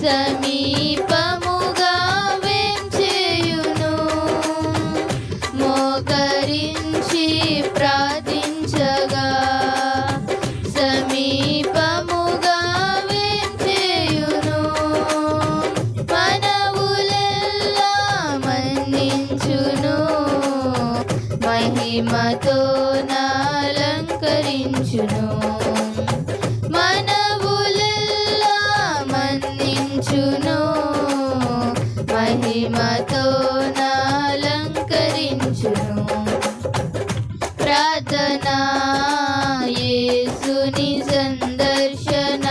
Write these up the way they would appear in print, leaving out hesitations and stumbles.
సమీపముగా వేంచేయును. మోకరించి ప్రార్థించగా సమీపముగా వేంచేయును. మనవులెల్లా మన్నించును, మహిమతో నాలంకరించును. మనవులెల్లా మన్నించును, మహిమతో నాలంకరించును. ప్రార్థనా యేసుని సందర్శన,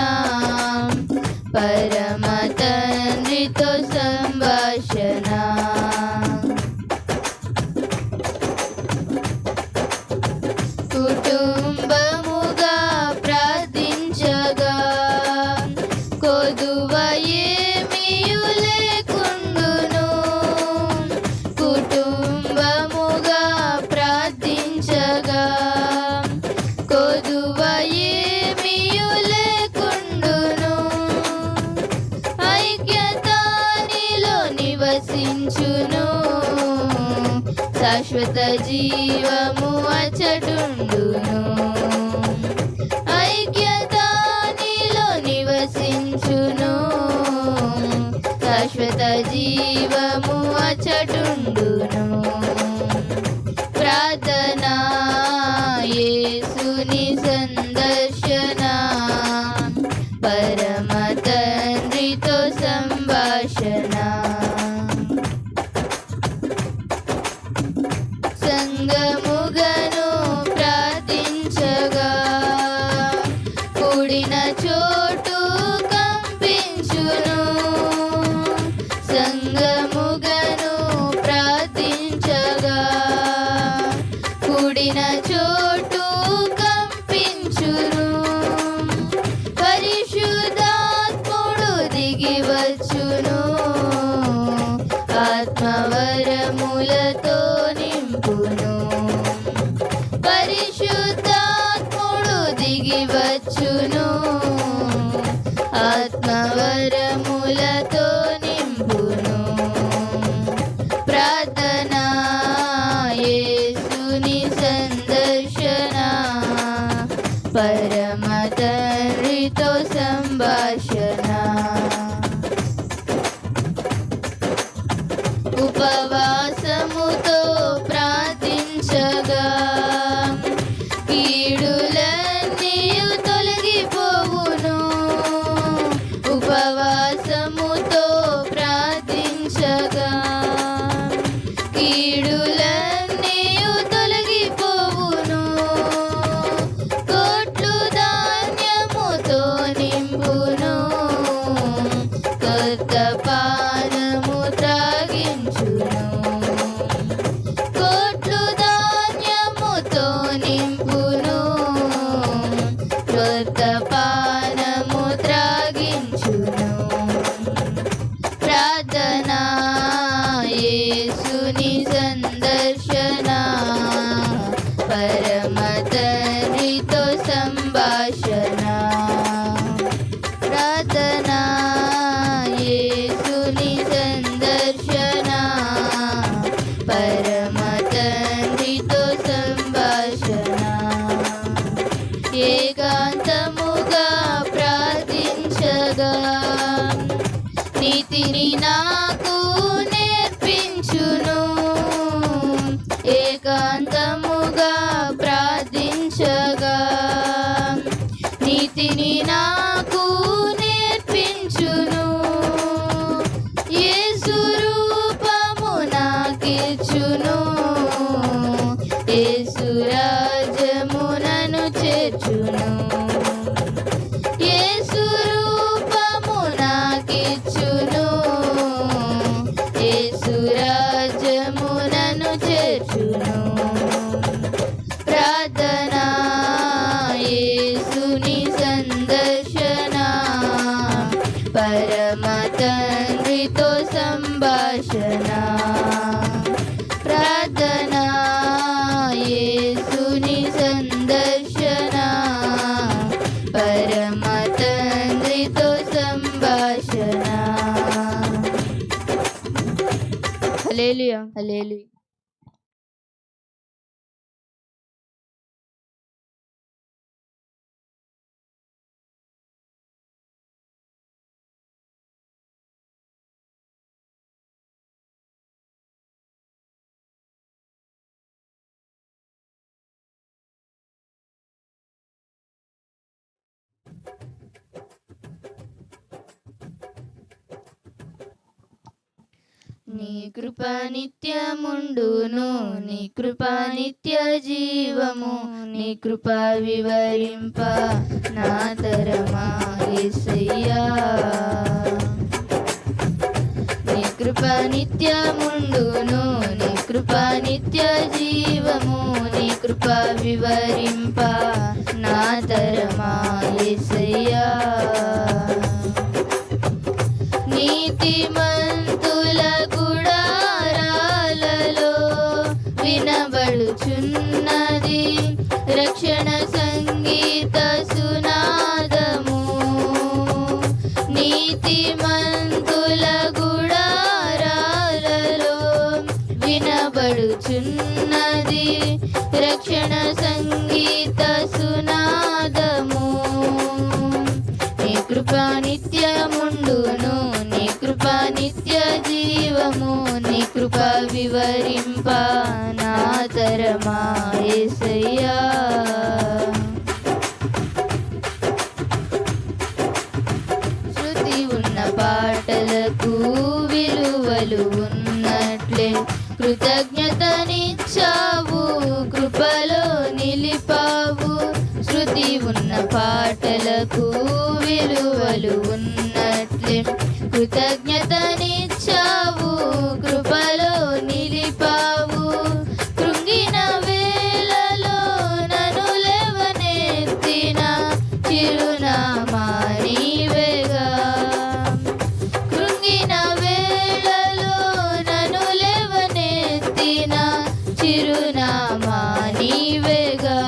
పరమ తండ్రితో సంభాషణ. కుటుంబముగా ప్రార్థించగా కొదువ ఏమీయు లేకుండును. కుటుంబముగా ప్రార్థించగా కొదువ ఏమీయు లేకుండును. ఐక్యత నీలో నివసించును, శాశ్వత జీవము అచటుండును. ఐక్యత నీలో నివసించును, శాశ్వత జీవము అచటుండును. ప్రార్థనా యేసుని సందర్శన, పరమ తండ్రితో సంభాషణ. సంగముగను ప్రార్థించగా కూడిన చోటు కంపించును. సంగముగను ప్రార్థించగా కూడిన చోటు కంపించును. పరిశుద్ధాత్ముడు దిగివచ్చును, ఆత్మవరములతో నింపును. పరిశుద్ధాత్ముడు దిగివచ్చును, ఆత్మవరములతో నింపును. ప్రార్థనా యేసుని సందర్శన, పరమ తండ్రితో సంభాషణ. ఉపవాసముతో ప్రార్థించగా కీడులన్నీయు తొలగిపోవును. ఉపవాసముతో ప్రార్థించగా కీడులన్నీయు తొలగిపోవును. కోట్లు ధాన్యముతో నింపును, కొత్త పానము త్రాగించును. కోట్లు ధాన్యముతో నింపును, కొత్త పానము త్రాగించును. ప్రార్థనా యేసుని సందర్శన, పరమ తండ్రితో సంభాషణ. ప్రార్థనా యేసుని సందర్శన, పరమ తండ్రితో సంభాషణ. ఏకాంతముగా ప్రార్థించగా నీతిని నాకు నేర్పించును. ఏకాంతముగా ప్రార్థించగా నీతిని నాకు నేర్పించును. యేసు రూపము నాకిచ్చును, యేసు రాజ్యమునను చేర్చును. యేసు రూపము నాకిచ్చును, యేసు రాజ్యమునను చేర్చును. ప్రార్థనా యేసుని సందర్శన, పరమ తండ్రితో సంభాషణ. ప్రార్థనా యేసుని సందర్శన, పరమ తండ్రితో సంభాషణ. సందర్శన. హల్లెలూయా హల్లెలూయా. నీ కృప నిత్యముండును, నీ కృప నిత్య జీవము, నీ కృప వివరింప నా తరమా యేసయ్యా. నీ కృప నిత్యముండును, నీ కృప నిత్య జీవము, నీ కృప వివరింప నా తరమా యేసయ్యా. నీతిమంతుల గుడారాలలో వినబడుచున్నది రక్షణ సంగీత సునాదము. నీతిమంతుల గుడారాలలో వినబడుచున్నది రక్షణ సంగీత సునాదము. నీ కృప నిత్యముండును, నీ కృప నిత్య జీవము, నీ కృప వివరింప నా తరమా యేసయ్యా. శృతి ఉన్న పాటలకు విలువలు ఉన్నట్లే కృతజ్ఞతనిచ్చావు, కృపలో నిలిపావు. శృతి ఉన్న పాటలకు విలువలు ఉన్నట్లే కృతజ్ఞతనిచ్చావు, కృపలో నిలిపావు. కృంగిన వేళలో నన్ను లేవనెత్తిన చిరునామా నీవేగా. కృంగిన వేళలో నన్ను లేవనెత్తిన చిరునామా నీవేగా.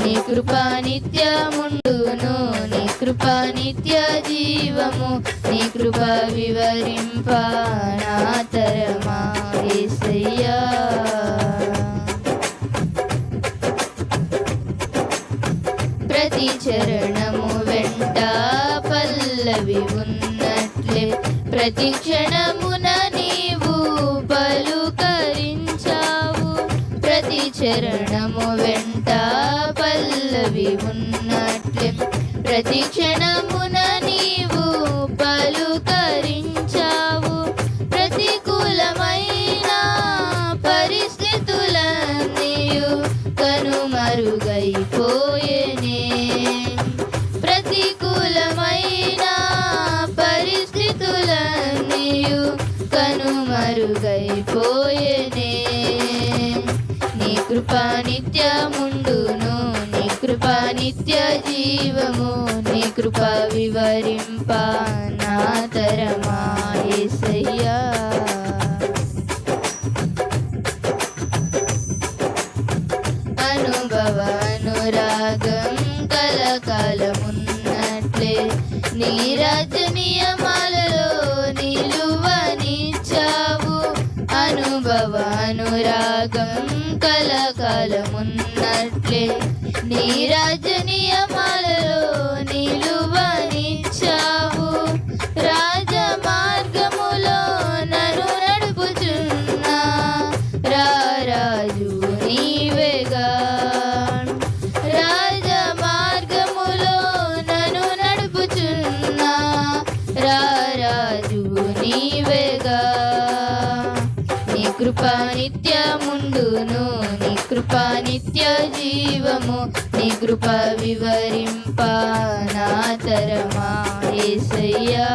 నీ కృప నిత్యముండును, నీ కృప నిత్య జీవము, నీ కృప వివరింప నా తరమా యేసయ్యా. ప్రతి చరణము వెంట పల్లవి ఉన్నట్లే ప్రతి క్షణమున నీవు పలుకరించావు. ప్రతి చరణము వెంట పల్లవి ఉన్నట్లే ప్రతి క్షణమున నీవు పలుకరించావు. ప్రతికూలమైన పరిస్థితులన్నీయు కనుమరుగైపోయేనే. ప్రతికూలమైన పరిస్థితులన్నీయు కనుమరుగైపోయేనే. నీ కృప నిత్యముండును, నీ కృప నిత్య జీవము, నీ కృప వివరింప నా తరమా యేసయ్యా. అనుభవ అనురాగం కలకాలమున్నట్లే నీ రాజ్య నియమాలలో నిలువనిచ్చావు. అనుభవ అనురాగం కలకాలమున్నట్లే నీ రాజ్య నియమాలలో నిలువనిచ్చావు. రాజ మార్గములో నన్ను నడుపుచున్న రారాజు నీవేగా. రాజ మార్గములో నన్ను నడుపుచున్న రారాజు నీవేగా. నీ కృప నిత్యముండును, నీ కృప నిత్య జీవము, నీ కృప వివరింప నా తరమా యేసయ్యా.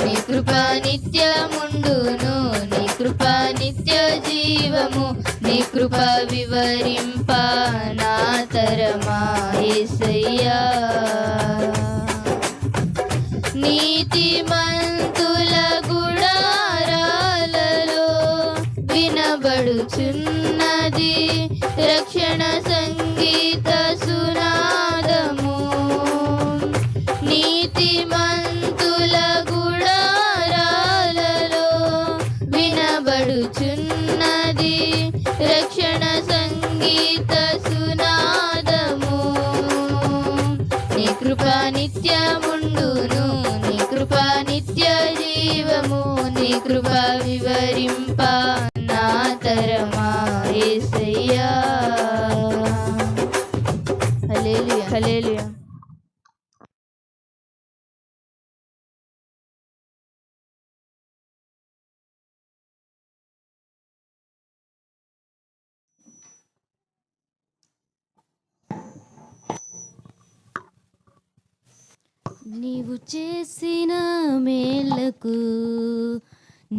నీ కృప నిత్యముండును, నీ కృప నిత్య జీవము, నీ కృప వివరింప నా తరమా యేసయ్యా. నీతిమంతుల గుడారాలలో వినబడుచున్నది రక్షణ సంగీత సునాదము. నీతిమంతుల గుడారాలలో వినబడుచున్నది రక్షణ సంగీత సునాదము. నీ కృప నిత్యముండును, నీ కృప నిత్య జీవము, నీ కృప వివరింప నా తరమా యేసయ్యా. హల్లెలూయా హల్లెలూయా. నీవు చేసిన మేలకు,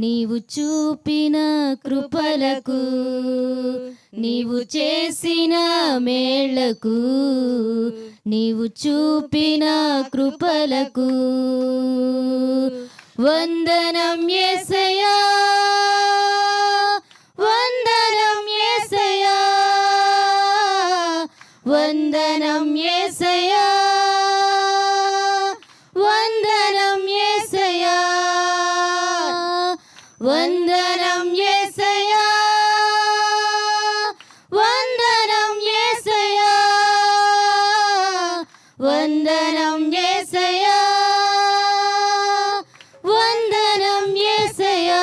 నీవు చూపిన కృపలకు, నీవు చేసిన మేళ్లకు, నీవు చూపిన కృపలకు వందనం యేసయ్యా, వందనం యేసయ్యా, వందనం యేసయ్యా, వందనం యేసయ్యా, వందనం యేసయ్యా, వందనం యేసయ్యా, వందనం యేసయ్యా, వందనం యేసయ్యా.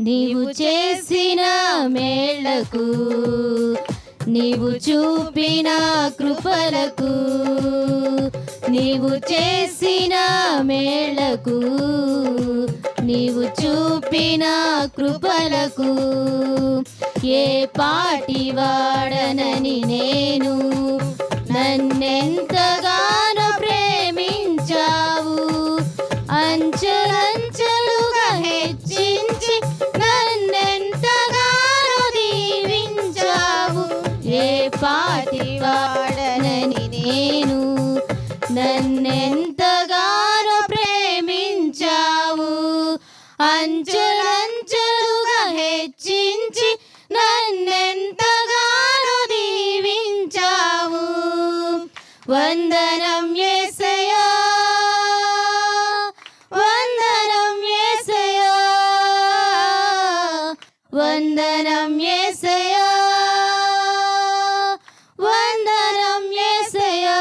నీవు చేసిన మేళ్లకు, నీవు చూపిన కృపలకు, నీవు చేసిన మేళ్లకు, నీవు చూపిన కృపలకు ఏ పాటి వాడనని నేను, నన్నెంతగానో ప్రేమించావు, అంచెలంచెలుగా హెచ్చించి నన్నెంతగానో దీవించావు. ఏ పాటి వాడనని నేను, నన్నెంతగానో ప్రేమించావు, అంచెలంచెలుగా హెచ్చించి నన్నెంతగానో దీవించావు. వందనం యేసయ్యా, వందనం యేసయ్యా, వందనం యేసయ్యా, వందనం యేసయ్యా,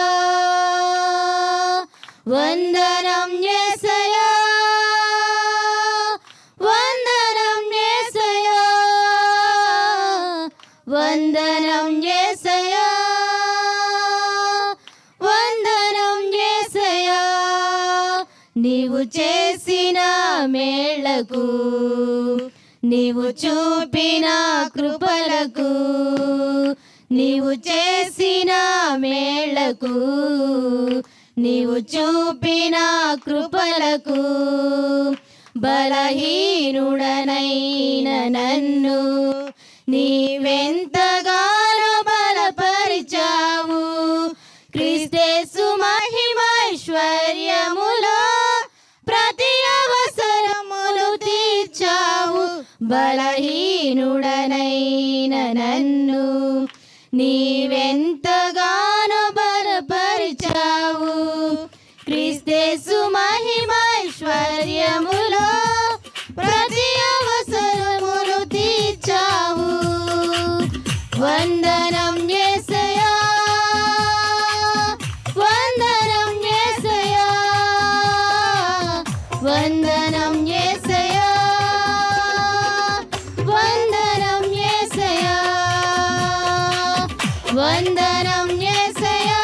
వందనం యేసయ్యా, వందనం యేసయ్యా, వందనం యేసయ్యా, వందనం యేసయ్యా. నీవు చేసిన మేళ్లకు, నీవు చూపిన కృపలకు, నీవు చేసిన మేళ్లకు, నీవు చూపిన కృపలకు బలహీనుడనైన నన్ను నీవెంతగానో బలపరిచావు. క్రీస్తేసు మహిమైశ్వర్యములో ప్రతి అవసరములు తీర్చావు. బలహీనుడనైన నన్ను నీవెంతగానో బలపరిచావు. క్రీస్తేసు మహిమైశ్వర్యములో ప్రతి అవసరములు తీర్చావు. వందనం యేసయ్యా, వందనం యేసయ్యా, వందనం యేసయ్యా, వందనం యేసయ్యా, వందనం యేసయ్యా,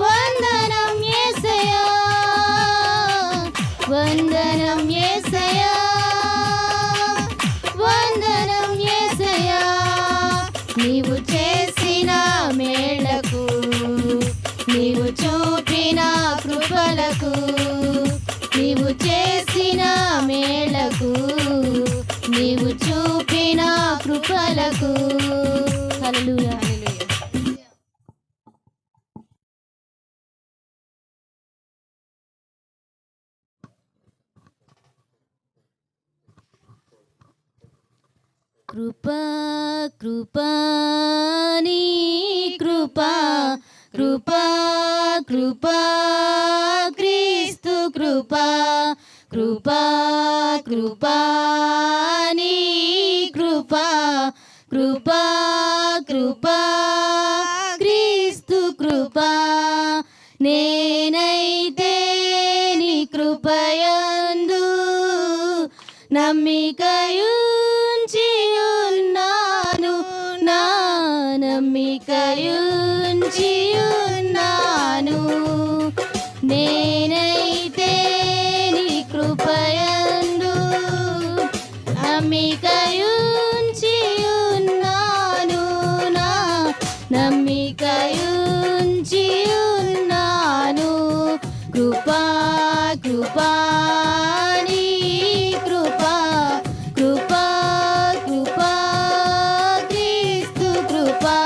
వందనం యేసయ్యా, వందనం యేసయ్యా, వందనం యేసయ్యా. నీవు చేసిన మేళ్లకు, నీవు చూపిన కృపలకు, నీవు చేసిన మేళ్లకు, నీవు చూపిన కృపలకు. హల్లెలూయా. కృపా కృపా నీ కృపా కృపా కృపా క్రీస్తు కృపా కృపా కృపా నీ కృపా కృపా కృపా క్రీస్తు కృపా నేనైతే నీ కృపయందు నమ్మికయుంచి ఉన్నాను నా నమ్మికయుంచి ఉన్నాను నేనైతే నీ కృపయందు నమ్మికయుంచి ఉన్నాను నా నమ్మికయుంచి ఉన్నాను కృపా కృపా నీ కృపా కృపా కృపా క్రీస్తు కృపా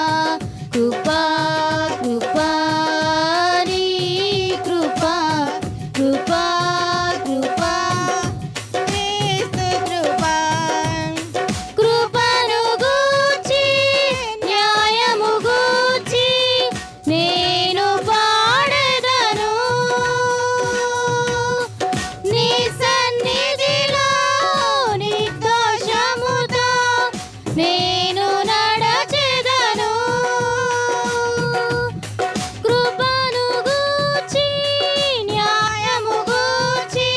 కృపా కృపా నీ కృపా కృపా కృపా క్రీస్తు కృపా కృపను గూర్చి న్యాయము గూర్చి నేను పాడెదను నీ సన్నిధిలో నిర్దోషముతో నేను నడచెదను కృపను గూర్చి న్యాయము గూర్చి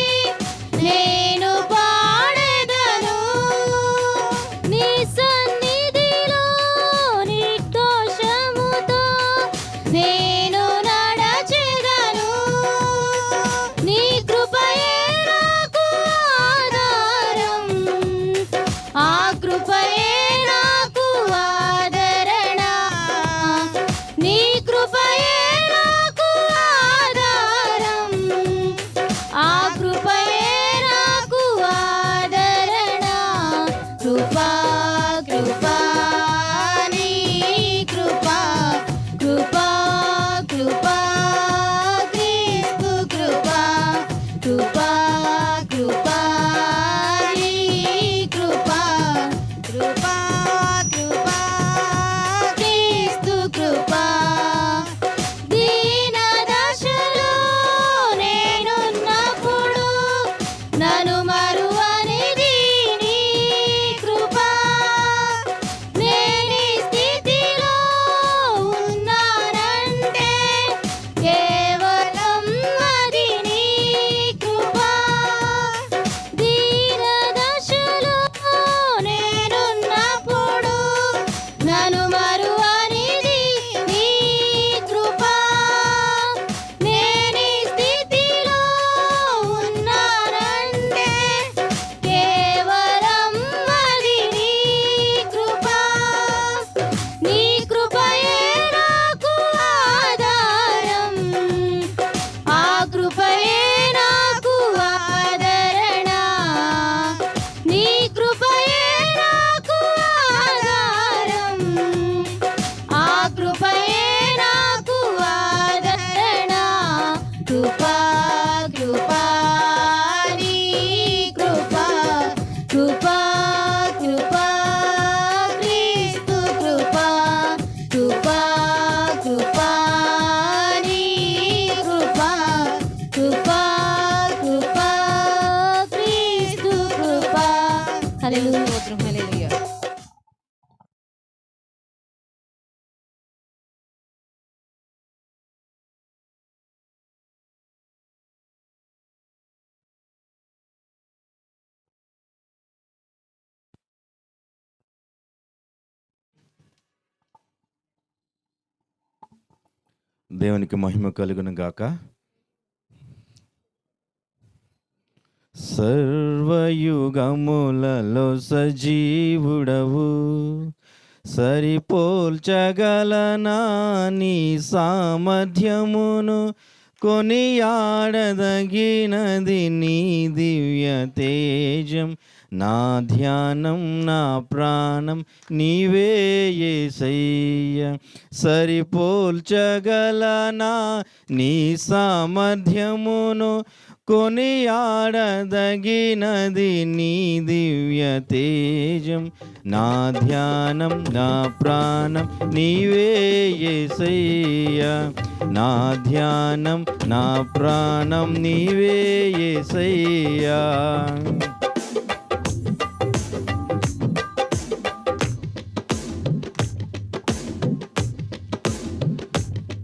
నేను పాడెదను నీ సన్నిధిలో నిర్దోషముతో నేను నడచెదను నీ కృపయే నాకు ఆధారం ఆ కృపయే నాకు ఆదరణ నీ కృపయే నాకు ఆధారం ఆ కృపయే నాకు ఆదరణ కృపా కృపా నీ కృపా కృపా కృపా క్రీస్తు కృపా కృపా కృపా నీ కృపా కృపా కృపా క్రీస్తు కృపా దీన దశలో నేనున్నప్పుడు నన్ను మరువనిది నీ కృపా నేనీ స్థితిలో ఉన్నానంటే కేవలం అది నీ కృపా దీన దశలో నేనున్నప్పుడు నన్ను మరువనిది నీ కృపా నేనీ స్థితిలో ఉన్నానంటే కేవలం అది నీ కృపా నీ కృపయే నాకు ఆధారం ఆ కృపయే నాకు ఆదరణ నీ కృపయే నాకు ఆధారం ఆ కృపయే నాకు ఆదరణ కృపా కృపా నీ కృపా కృపా కృపా క్రీస్తు కృపా కృపా కృపా నీ కృపా కృపా కృపా క్రీస్తు కృపా హల్లెలూయా హల్లెలూయా దేవునికి మహిమ కలుగును గాక. సర్వయుగములలో సజీవుడవు సరిపోల్చగలనా నీ సామర్థ్యమును కొనియాడదగినది నీ దివ్య తేజం నా ధ్యానం నా ప్రాణం నీవే యేసయ్య. సరిపోల్చగలనా నీ సామర్థ్యమును, కొనియాడదగినది నీ దివ్య తేజం. నా ధ్యానం నా ప్రాణం నీవే యేసయ్య. నా ధ్యానం నా ప్రాణం నీవే యేసయ్య.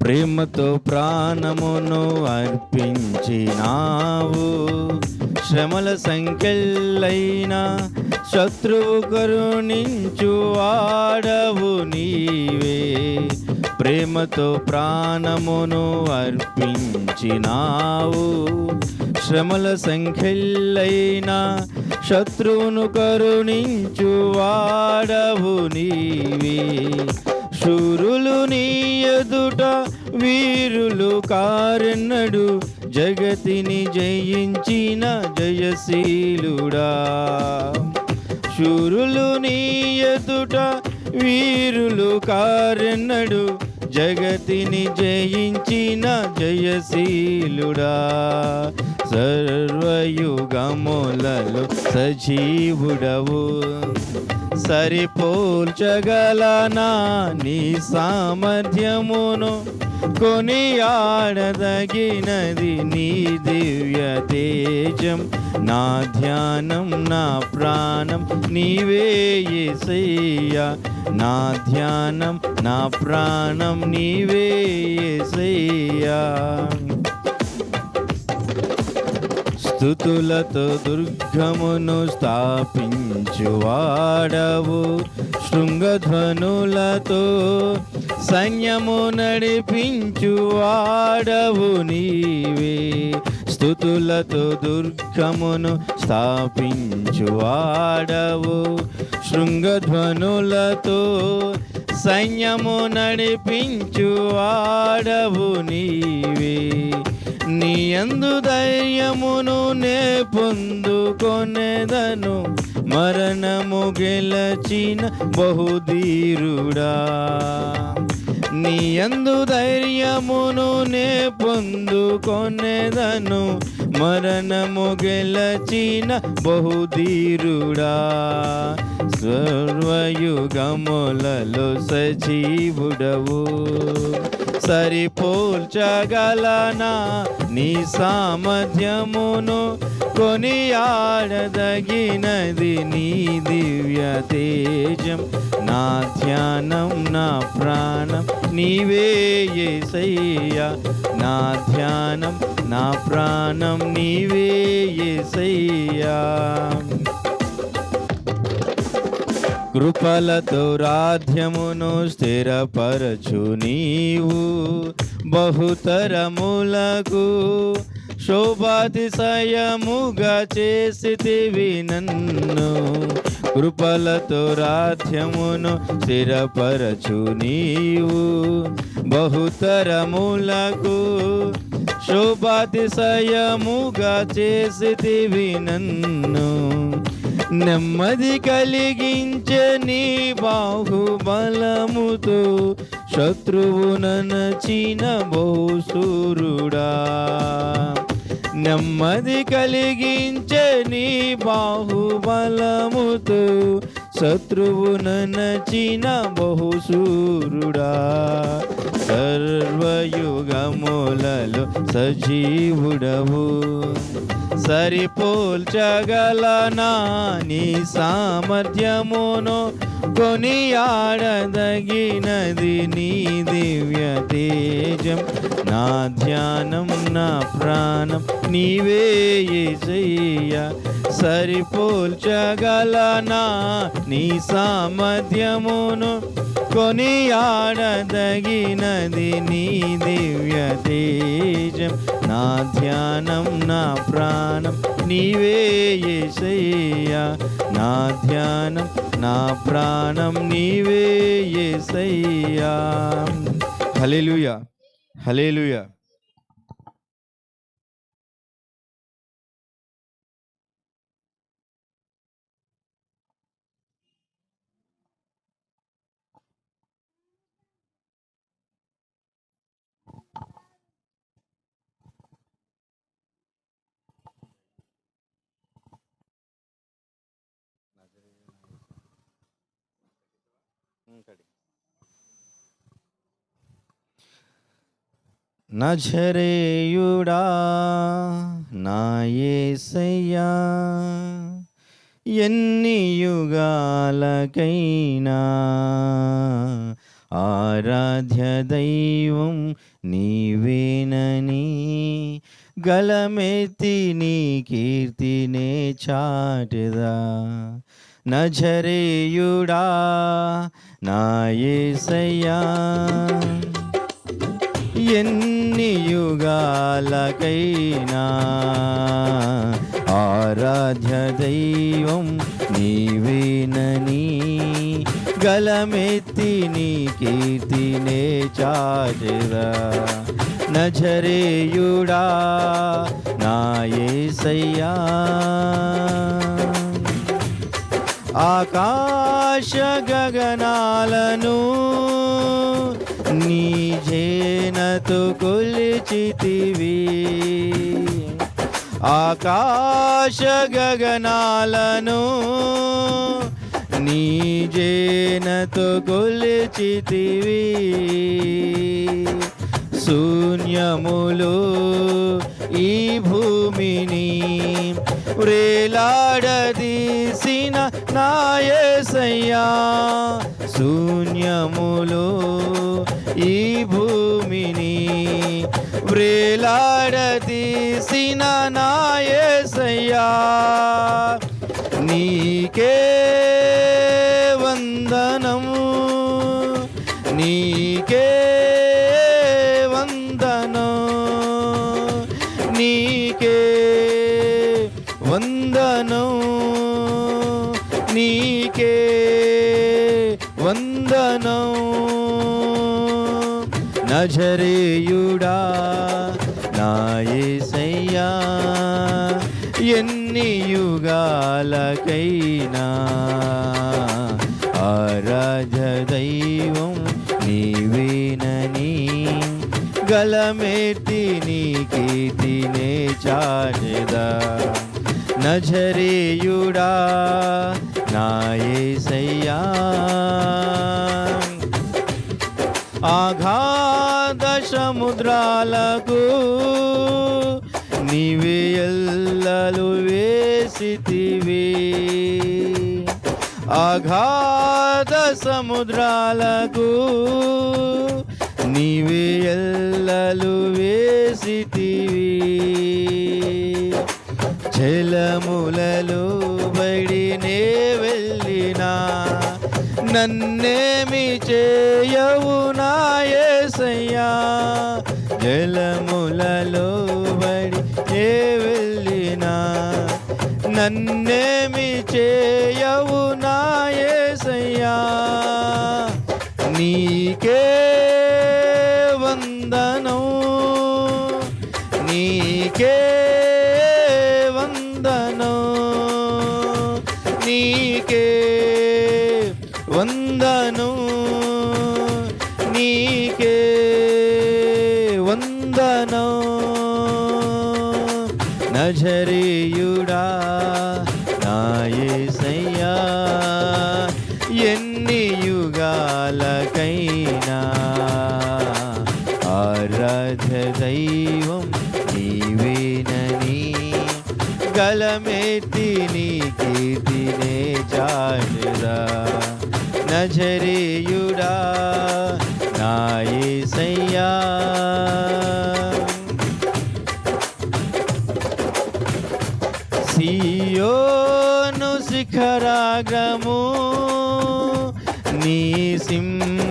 ప్రేమతో ప్రాణమును అర్పించినావు, శ్రమల సంఖ్యలైనా శత్రువు కరుణించు వాడవు నీవే. ప్రేమతో ప్రాణమును అర్పించినావు, శ్రమల సంఖ్యలైనా శత్రువును కరుణించు వాడవు నీవే. శూరులు నీ ఎదుట వీరులు కారెన్నడు, జగతిని జయించిన జయశీలుడా. శూరులు నీ ఎదుట వీరులు కారెన్నడు, జగతిని జయించిన జయశీలుడా. సర్వయుగములలో సజీవుడవు, సరిపోల్చగలనా నీ సామర్థ్యమును, కొనియాడదగినది నీ దివ్య తేజం. నా ధ్యానం నా ప్రాణం నీవే యేసయ్య. నా ధ్యానం నా ప్రాణం నీవే యేసయ్య. స్తుతులతో దుర్గమును స్థాపించువాడవు, శృంగధ్వనులతో సైన్యము నడిపించువాడవు నీవే. స్తుతులతో దుర్గమును స్థాపించువాడవు, శృంగధ్వనులతో సైన్యము నడిపించువాడవు నీవే. నీ యందు ధైర్యమును నే పొందుకొనెదను, మరణము గెలచిన బహుధీరుడా. నీ యందు ధైర్యమును నే పొందుకొనెదను, మరణము గెలచిన బహుధీరుడా. సర్వయుగములలో సజీవుడవు, సరిపోల్చగలనా నీ సామర్థ్యమును, కొనియాడదగినది నీ దివ్య తేజం. నా ధ్యానం నా ప్రాణం నీవే యేసయ్య. నా ధ్యానం నా ప్రాణం నీవే యేసయ్య. కృపలతో రాధ్యమును స్థిరపరచు నీవు, బహుతరములకు శోభాతిశయముగా చేసితివి నన్ను. కృపలతో రాధ్యమును స్థిరపరచు నీవు, బహుతరములకు శోభాతిశయముగా చేసితివి నన్ను. నెమ్మది కలిగించే నీ బాహుబలముతో, శత్రువు ననచిన బహుశూరుడా. నెమ్మది కలిగించే నీ బాహుబలముతో, శత్రువు ననచిన బహుశూరుడా. సర్వయుగములలో సజీవుడవు, సరిపోల్చగలనా నీ సామర్థ్యమును, కొనియాడదగినది నీ దివ్య తేజం. నా ధ్యానం నా ప్రాణం నీవే యేసయ్య. సరిపోల్చగలనా నీ సామర్థ్యమును, కొనియాడదగినది నీ దివ్య తేజం. నా ధ్యానం నా ప్రాణం నీవే యేసయ్య. నా ధ్యానం నా ప్రాణం నీవే యేసయ్య. హల్లెలూయా, హల్లెలూయా. నజరేయుడా నా యేసయ్యా, ఎన్ని యుగాలకైనా ఆరాధ్య దైవం నీవేనని గలమెత్తి నీ కీర్తినే చాటెదా. నజరేయుడా నా యేసయ్యా, ఎన్ని యుగాలకైనా ఆరాధ్య దైవం నీవేనని గలమెత్తి నీ కీర్తినే చాటెదా. నజరేయుడా నా యేసయ్యా, ఆకాశ గగనాలను నీ జేనతో కొలిచితివి, ఆకాశ గగనాలను నీ జేనతో కొలిచితివి. శూన్యములో ఈ భూమిని వ్రేలాడదీసిన నా యేసయ్యా, శూన్యములో ఈ భూమిని వ్రేలాడదీసిన నా యేసయ్యా, నీకే వందనము, నీకే వందనం, నీకే వందనం, నీకే వందనం. నజరేయుడా నా యేసయ్యా, ఎన్ని యుగాలకైనా ఆరాధ్య దైవం నీవేనని గలమెత్తి నీ కీర్తినే చాటెదా. నజరేయుడా నా యేసయ్యా, అగాధ సముద్రాలకు నీవే ఎల్లలు వేసితివి, అగాధ సముద్రాలకు నీవే ఎల్లలు వేసితివి. జలములలో బడినే వెళ్ళినా నన్నేమి చేయవు నా యేసయ్యా, జలములలో బడినే వెళ్ళినా నన్నేమి చేయవు నా యేసయ్యా, నీకే వందనం, నీకే వందనం, నీకే వందనం, నీకే వందనం. నజరేయుడా నా యేసయ్యా, ఎన్ని యుగాలకైనా ఆరాధ్య దైవం నీవేనని గలమెత్తి నీ కీర్తినే చాటెదా. నజరేయుడా నా యేసయ్యా, సియోను శిఖరాగ్రము నీ సింహాసనమాయెనా,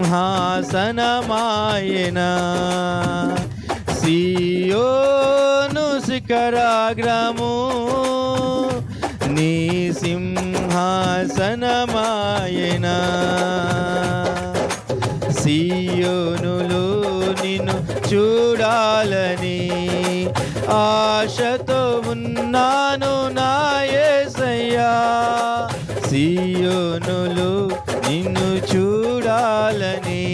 సియోను శిఖరాగ్రము నీ సింహాసనమాయెనా, సియోనులో నిన్ను చూడాలని ఆశతో ఉన్నాను నా యేసయ్యా, సియోనులో నిన్ను చూడాలని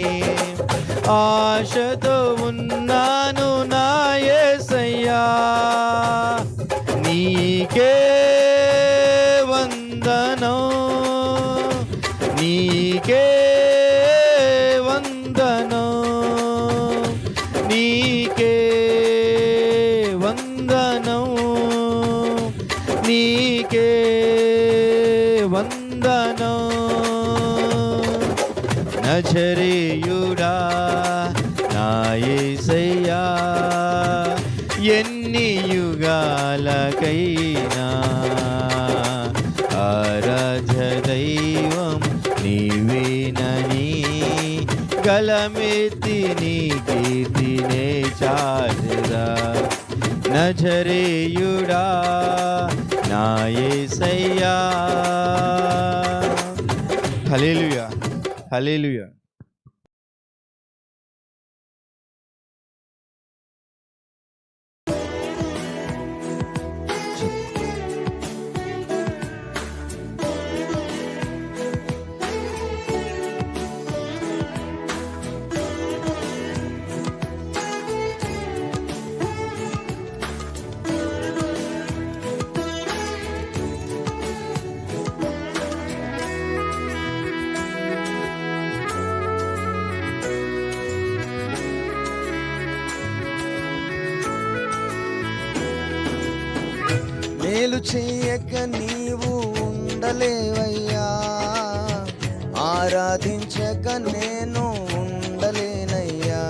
ఆశతో ఉన్నాను నా యేసయ్యా, నీకే వందనం, నీకే నజరేయుడా నా యేసయ్యా, ఎన్ని యుగాలకైనా ఆరాధ్య దైవం నీవేనని గలమెత్తి నీ కీర్తినే చాటెదా. నజరేయుడా నా యేసయ్యా. హల్లెలూయా, హల్లెలూయా. మేలు చేయక నీవు ఉండలేవయ్యా, ఆరాధించక నేను ఉండలేనయ్యా.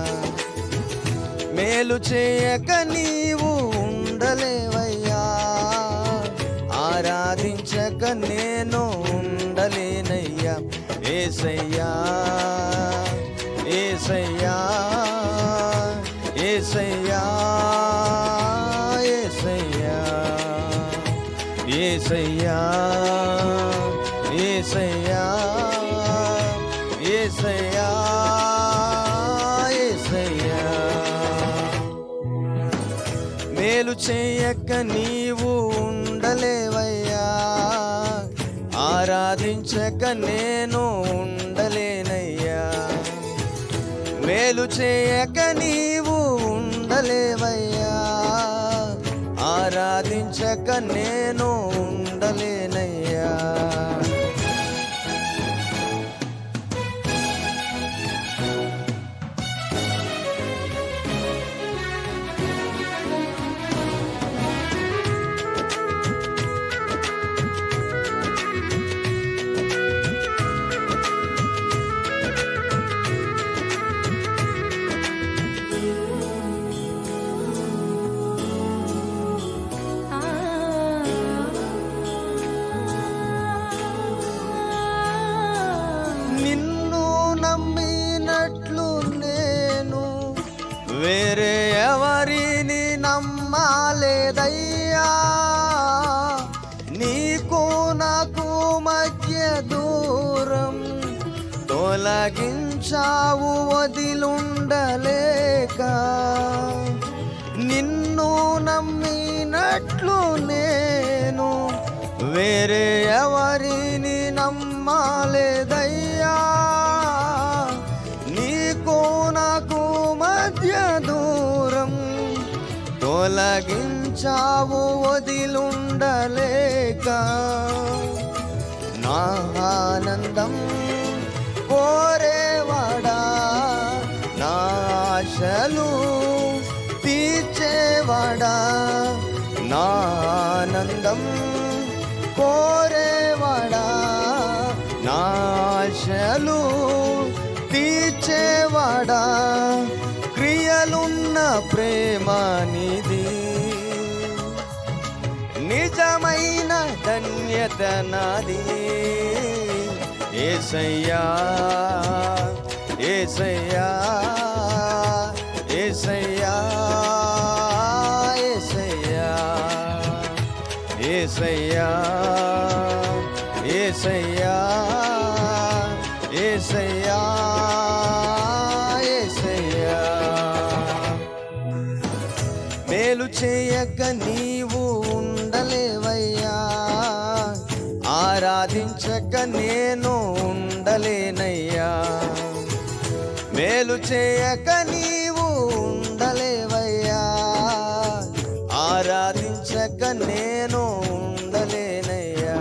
మేలు చేయక నీవు ఉండలేవయ్యా, ఆరాధించక నేను ఉండలేనయ్యా. యేసయ్యా యేసయ్యా యేసయ్యా యేసయ్యా యేసయ్యా యేసయ్యా యేసయ్యా యేసయ్యా. మేలు చేయక నీవు ఉండలేవయ్యా, ఆరాధించక నేను ఉండలేనయ్యా. మేలు చేయక నీవు ఉండలేవయ్యా, ఆరాధించక నేను ఉండలేనయ్యా. నిన్ను నమ్మినట్లు నేను వేరే ఎవరిని నమ్మాలేదయ్యా. నీకు నాకు మధ్య దూరం తొలగించావు వదిలుండలేక. నిన్ను నమ్మినట్లు నేను వేరే ఎవరిని నమ్మాలేదయ్యా. నీకు నాకు మధ్య దూరం తొలగించావు వదిలుండలేక. నా ఆనందం కోరేవాడా, నా ఆశలు తీర్చేవాడా. నా ఆనందం కోరేవాడా, నా ఆశలు తీర్చేవాడా. క్రియలున్న ప్రేమ నిధి, నిజమైన ధన్యత నాది. యేసయ్యా యేసయ్యా యేసయ్యా యేసయ్యా యేసయ్యా యేసయ్యా యేసయ్యా. మేలు చేయక నీవు ఉండలేవయ్యా, ఆరాధించక నేను ఉండలేనయ్యా. మేలు చేయక నీవు ఉండలేవయ్యా, ఆరాధించక నేను ఉండలేనయ్యా.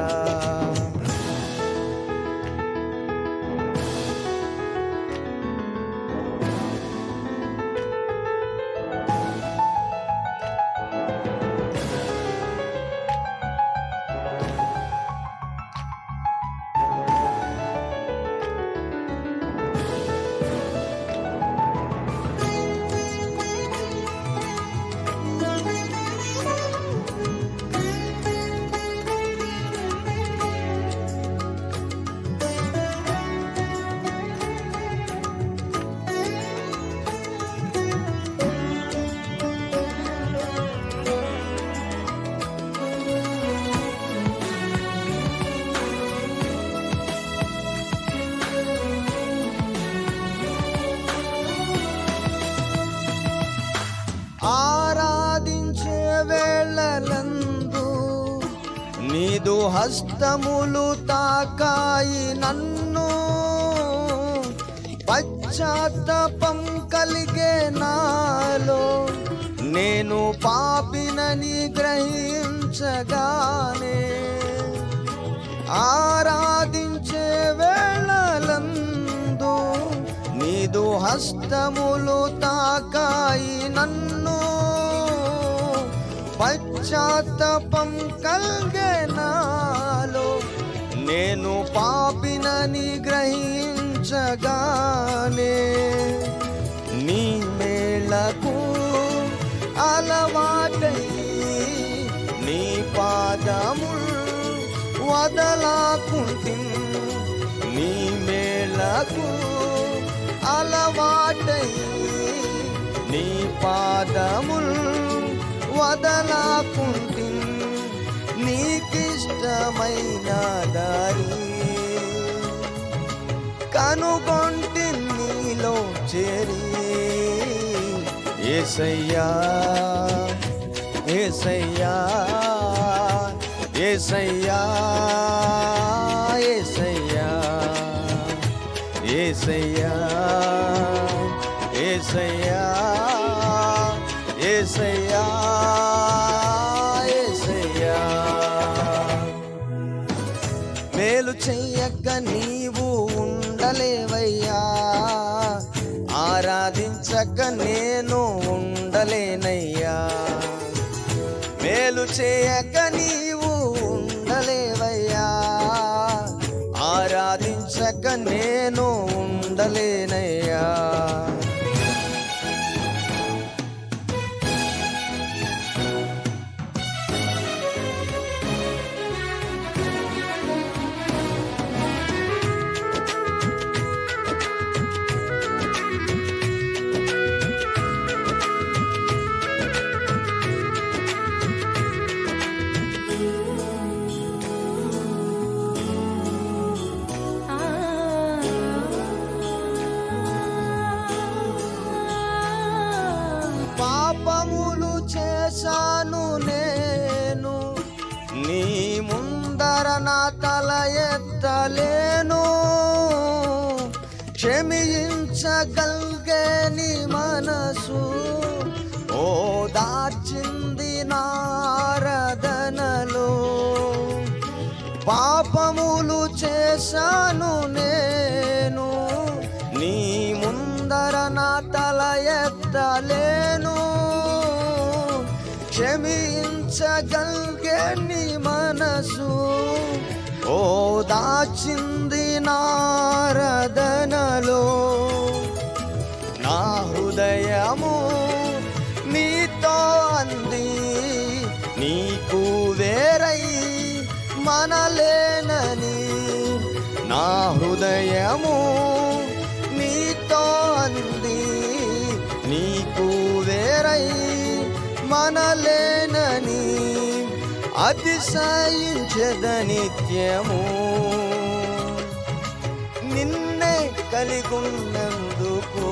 నీదు హస్తములు తాకాయి నన్ను, పశ్చాత్తాపం కలిగే నాలో, నేను పాపినని గ్రహించగానే ఆరాధించే వేళలందు నీదు హస్తములు తాకాయి నన్ను, పశ్చాత్తాపం కలిగే నాలో, నేను పాపినని గ్రహించగానే నీ మేళకు అలవాటై నీ పాదముల్ వదలాకుంటి, నీ మేళకు అలవాటై నీ పాదముల్ వదలాకుంటి, నీకిష్టమైన దారి కనుగొంటి నీలో చేరి. యేసయ్యా యేసయ్యా యేసయ్యా యేసయ్యా యేసయ్యా యేసయ్యా యేసయ్యా యేసయ్యా. మేలు చెయ్యక నీవు ఉండలేవయ్యా, ఆరాధించక నేను ఉండలేనయ్యా. మేలు చేయక నీవు ఉండలేవయ్యా, ఆరాధించక నేను ఉండలేనయ్యా. పాపములు చేశాను నేను, నీ ముందర నా తల ఎత్తలేను. క్షమించగలిగే నీ మనసు ఓ దాచింది నారదనలో. పాపములు చేశాను నేను, నీ ముందర నా తల ఎత్తలేను. క్షమించగలిగే నీ మనసు ఓ దాచింది నారదనలో. నా హృదయము నీతో అంది, నీకు వేరై మనలేనని. నా హృదయము నీతో అంది, నీకు వేరై మనలేనని. అతిశయించద నిత్యము నిన్నే కలిగున్నందుకు.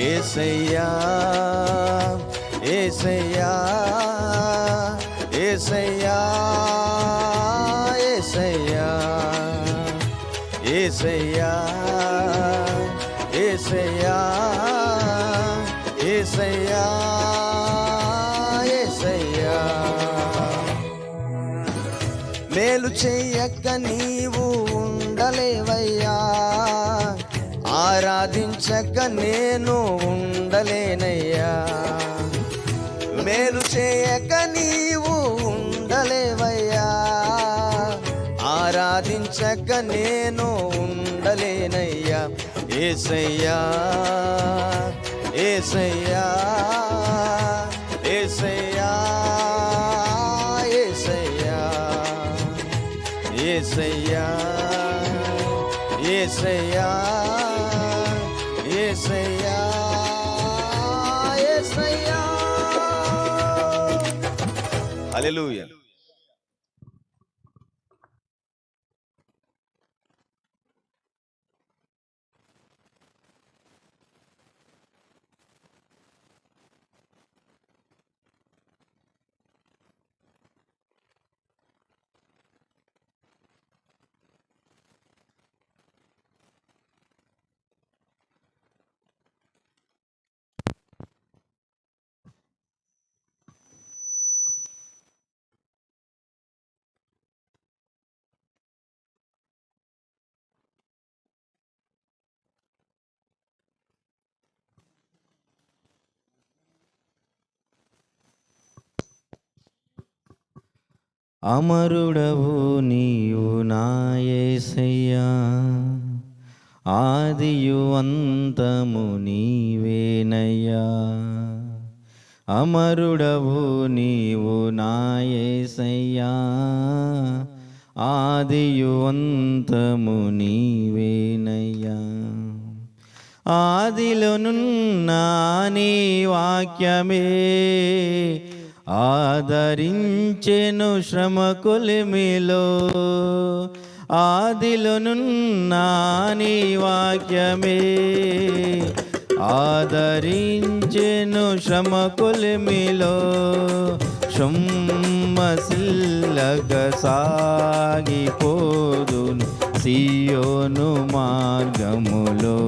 యేసయ్యా యేసయ్యా యేసయ్యా యేసయ్యా యేసయ్యా యేసయ్యా యేసయ్యా యేసయ్యా. మేలు చెయ్యక నీవు ఉండలేవయ్యా, ఆరాధించక నేను ఉండలేనయ్యా. మేలు చేయక నీవు ఉండలేవయ్యా, ఆరాధించక నేను ఉండలేనయ్యా. యేసయ్యా యేసయ్యా యేసయ్యా యేసయ్యా యేసయ్యా యేసయ్యా యేసయ్యా యేసయ్యా. హల్లెలూయా. అమరుడవు నీవు నా యేసయ్యా, ఆదియు అంతము నీవేనయ్యా. అమరుడవు నీవు నా యేసయ్యా, ఆదియు అంతము నీవేనయ్యా. ఆదిలోనున్న నీ వాక్యమే ఆదరించెను శ్రమ కొలిమిలో. ఆదిలోనున్న నీ వాక్యమే ఆదరించెను శ్రమ కొలిమిలో. సొమ్మసిల్లగ సాగిపోదును సియోను మార్గములో.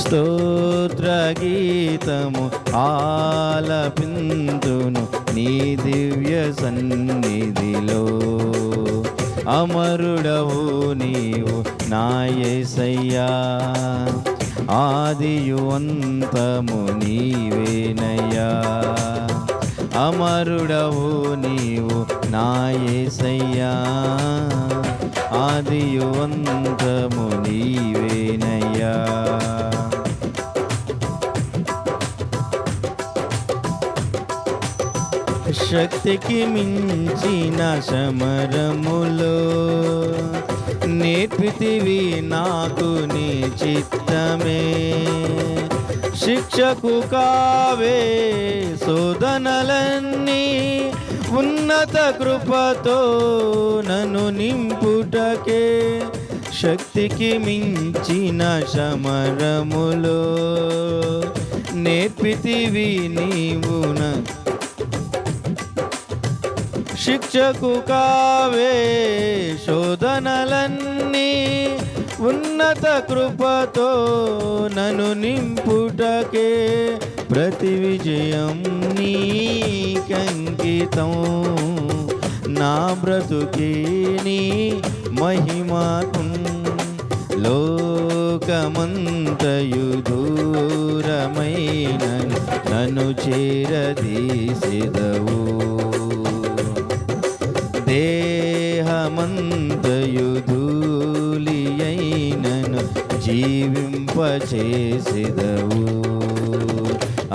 స్తోత్ర గీతము ఆలపింతును నీ దివ్య సన్నిధిలో. అమరుడవు నీవు నా యేసయ్యా, ఆదియు అంతము నీవేనయ్యా. అమరుడవు నీవు నా యేసయ్యా, ఆదియు అంతము నీవేనయ్యా. శక్తికి మించిన సమరములో నేర్పితివి నాకు నీ చిత్తమే. శిక్షకు కావే శోధనలన్నీ, ఉన్నత కృపతో నన్ను నింపుటకే. శక్తికి మించిన సమరములో నేర్పితివి నీవు శిక్షకు కావే శోధనలన్నీ, ఉన్నత కృపతో నన్ను నింపుటకే. ప్రతి విజయం నీకంకితం, నా బ్రతుకే నీ మహిమాతున్. లోకమంతయు దూరమైన నన్ను చేరదీసెదవు. దేహమంతయు ధూళియైనను జీవింపచేసెదవు.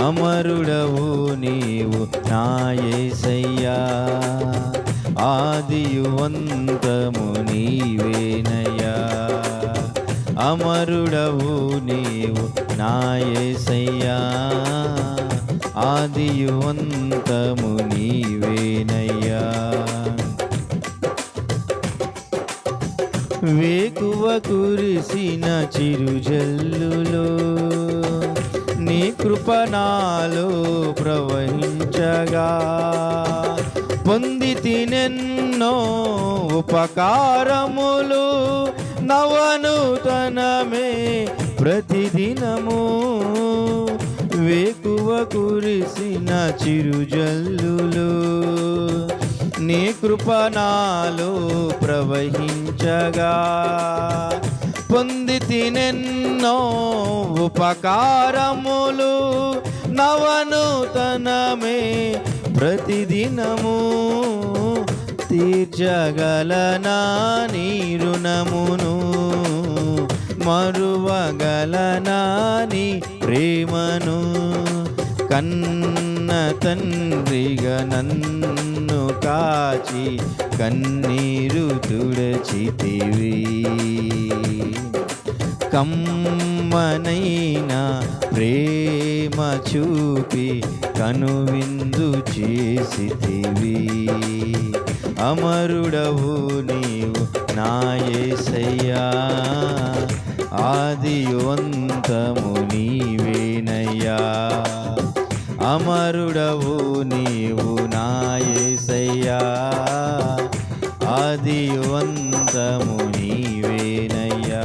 అమరుడవు నీవు నా యేసయ్యా, ఆదియు అంతము నీవేనయ్యా. అమరుడవు నీవు నా యేసయ్యా, ఆదియు అంతము నీవేనయ్యా. వేకువ కురిసిన చిరుజల్లులో నీ కృప నాలో ప్రవహించగా. పొందితినెన్నో ఉపకారములు, నవనూతనమే ప్రతిదినము. వేకువ కురిసిన చిరుజల్లులు నీ కృప నాలో ప్రవహించగా. పొందితినెన్నో ఉపకారములు, నవనూతనమే ప్రతిదినము. తీర్చగలనా నీ రుణమును, మరువగలనా నీ ప్రేమను. కన్న తండ్రిగా నన్ను కాచి కన్నీరు తుడచితివి. కమ్మనైనా ప్రేమ చూపి కనువిందు చేసితివి. అమరుడవు నీవు నా యేసయ్యా, ఆదియు అంతము నీవేనయ్యా. అమరుడవు నీవు నా యేసయ్యా, ఆదియు అంతము నీవేనయ్యా.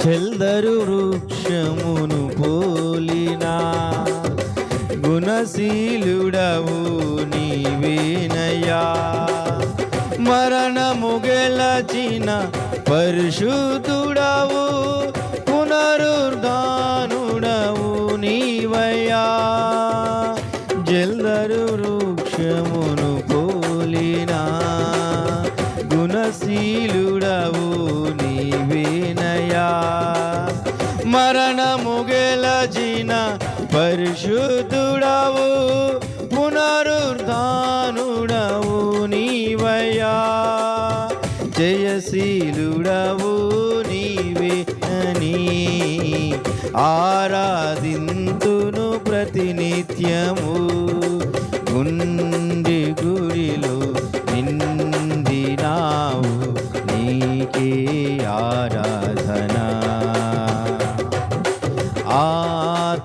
చెల్దరు వృక్షమును పోలినా గుణశీలుడవు నీవేనయ్యా. మరణము గెలచిన పరిశుద్ధుడవు, పునరుద్ధానుడవు నీవేనయ్యా మరణము గెలచిన పరిశుద్ధుడవు పునరుద్ధానుడవు నీవయ్యా జయశీలుడవు నీవే అని ఆరాధింతును ప్రతినిత్యము గుండె గుడిలో నిందినావు నీకే ఆరాధన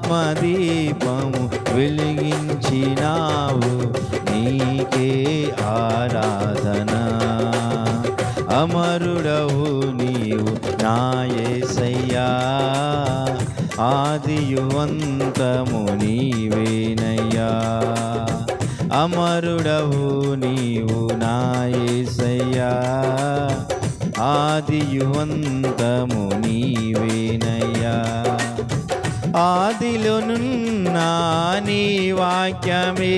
ఆత్మదీపము వెలిగించినావు నీకే ఆరాధన అమరుడవు నీవు నా యేసయ్యా ఆదియు అంతము నీవేనయ్యా అమరుడవు నీవు నా యేసయ్యా ఆదియు అంతము నీవేనయ్యా ఆదిలోనున్న నీ వాక్యమే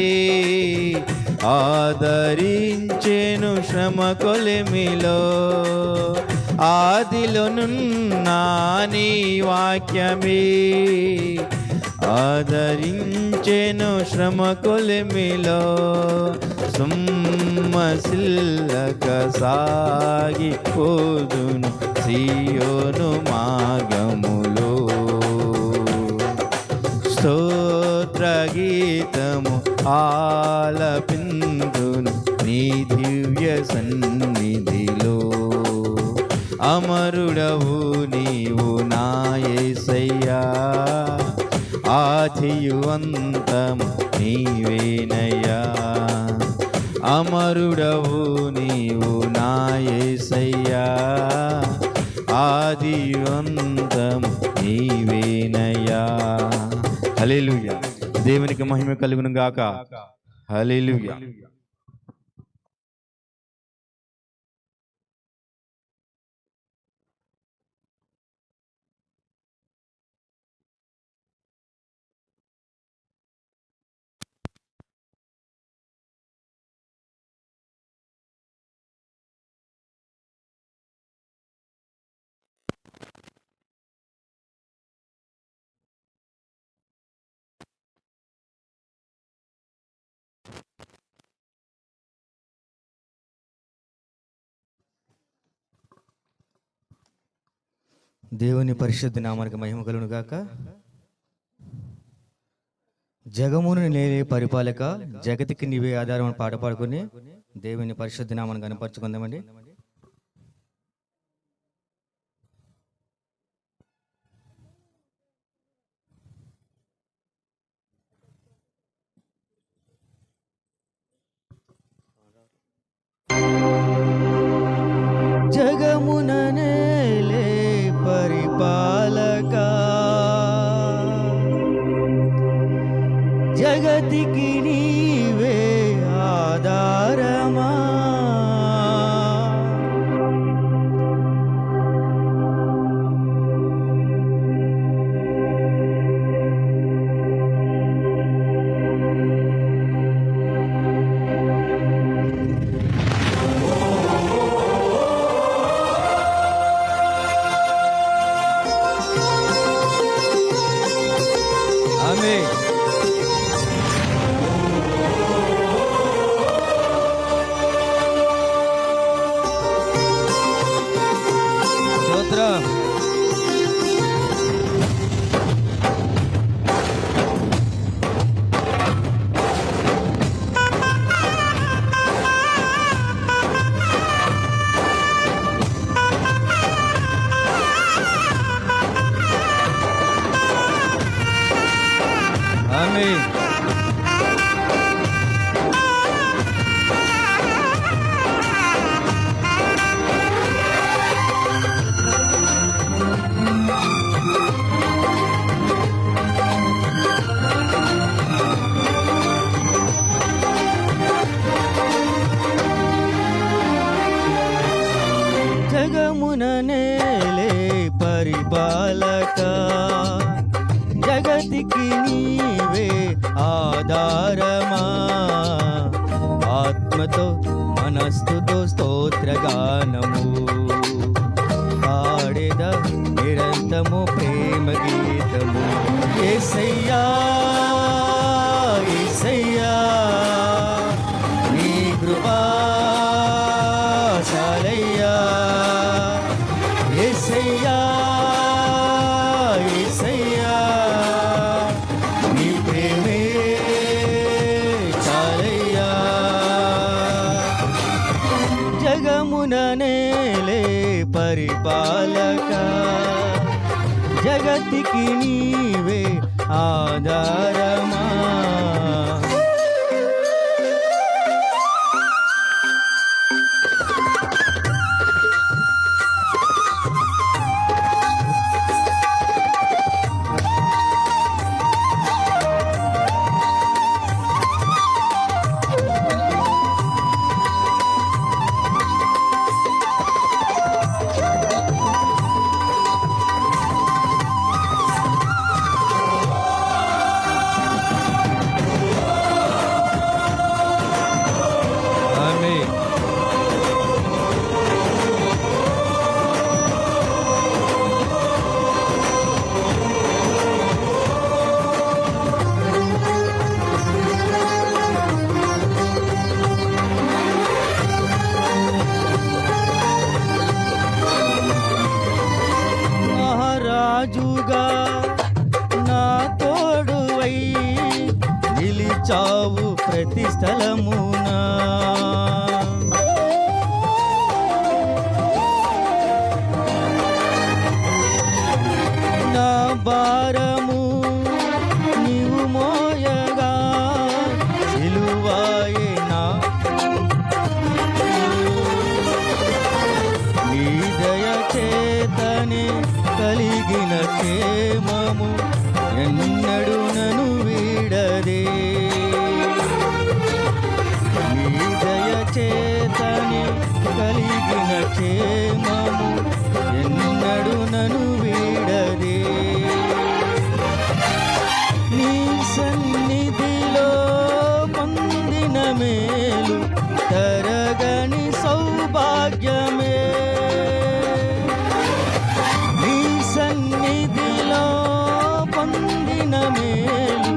ఆదరించెను శ్రమ కొలిమిలో ఆదిలోనున్న నీ వాక్యమే ఆదరించెను శ్రమ కొలిమిలో సుమ్మసిల్లక సాగిపోదును సియోను మార్గములో స్తోత్ర గీతము ఆలపిందును నీ దివ్య సన్నిధిలో అమరుడవు నీవు నా యేసయ్యా ఆదియు అంతము నీవేనయ్యా అమరుడవు నీవు నా యేసయ్యా ఆదియు అంతము నీవేనయ్యా హల్లెలూయా దేవునికి మహిమ కలుగును గాక హల్లెలూయా దేవుని పరిశుద్ధ నామానికి మహిమ కలుగును గాక జగమును నేలే పరిపాలక జగతికి నీవే ఆధారం అని పాట పాడుకుని దేవుని పరిశుద్ధ నామాన్ని కనపరుచుకుందామండి. జగమున నేలే పరిపాలక జగతికి నీవే ఆధారమా ఆమేన్. స్తోత్రం. ఆమేన్. జగమున నేలే పరిపాలక జగతికి నీవే ఆధారమా ఆత్మతో మనస్సుతో స్తోత్రగానము పాడేద నిరంతము ప్రేమ గీతము. యేసయ్యా యేసయ్యా నీ కృపా చాలయ్యా. యేసయ్యా యేసయ్యా నీ ప్రేమే చాలయ్యా. జగమున నేలే పరిపాలక, జగతికి నీవే ఆధారమా. ఆమేన్. మహారాజుగా నా తోడువై నిలిచావు ప్రతి స్థలమునా. నా భారము నీవు మోయగా సిలువాయే నా. నీ దయ చేతనే కలిగిన క్షేమము ఎన్నడు నన్ను వీడదే. నీ దయ చేతనే కలిగిన క్షేమము ఎన్నడు నన్ను వీడదే. నీ సన్నిధిలో పొందిన మేలు తరగని సౌభాగ్యమే. నీ సన్నిధిలో పొందిన మేలు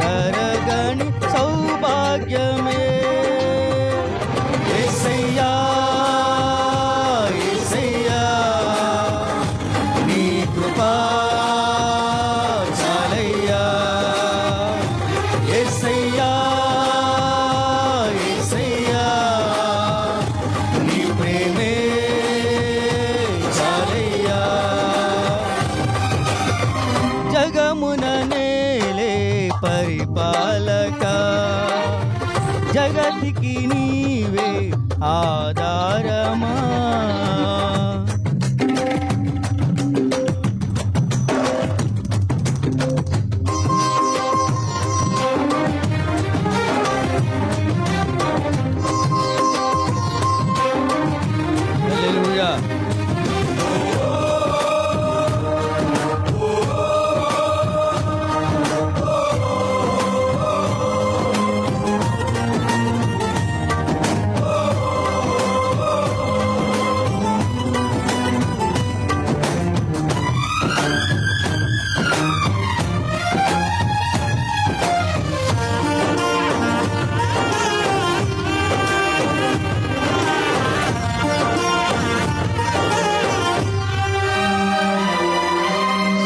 తరగని సౌభాగ్యమే. యేసయ్యా యేసయ్యా నీ కృపా చాలయ్యా. యేసయ్యా యేసయ్యా నీ ప్రేమే చాలయ్యా. జగమున నేలే పరిపాలక, జగతికి నీవే ఆధారమా. హల్లెలూయా.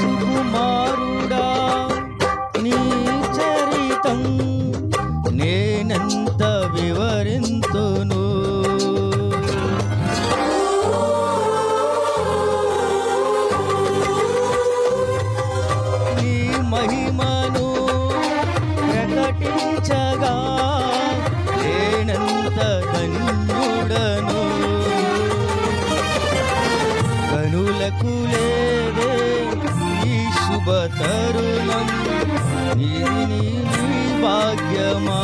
సుకుమారుడా నీ చరితం నేనెంత వివరింతును. నీ మహిమను ప్రకటించగా నేనెంత ధన్యుడను. కనులకు లేదే ఈ శుభ తరుణం, ఇది నీ భాగ్యమా.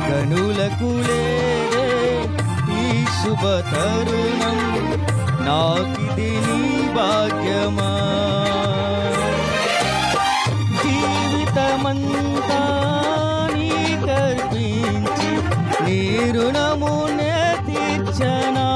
కనులకు లేదే ఈ శుభ తరుణం, నాకిది నీ భాగ్యమా. జీవితమంతా నీకర్పించి నీ రుణమునే తీర్చనా.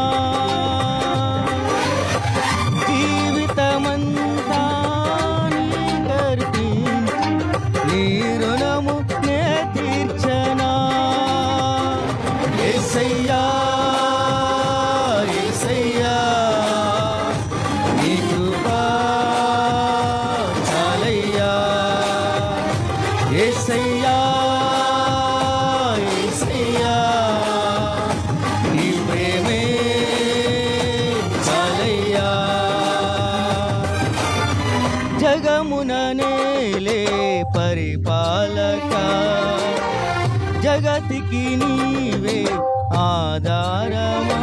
జగమున నేలే పరిపాలక జగతికి నీవే ఆధారమా.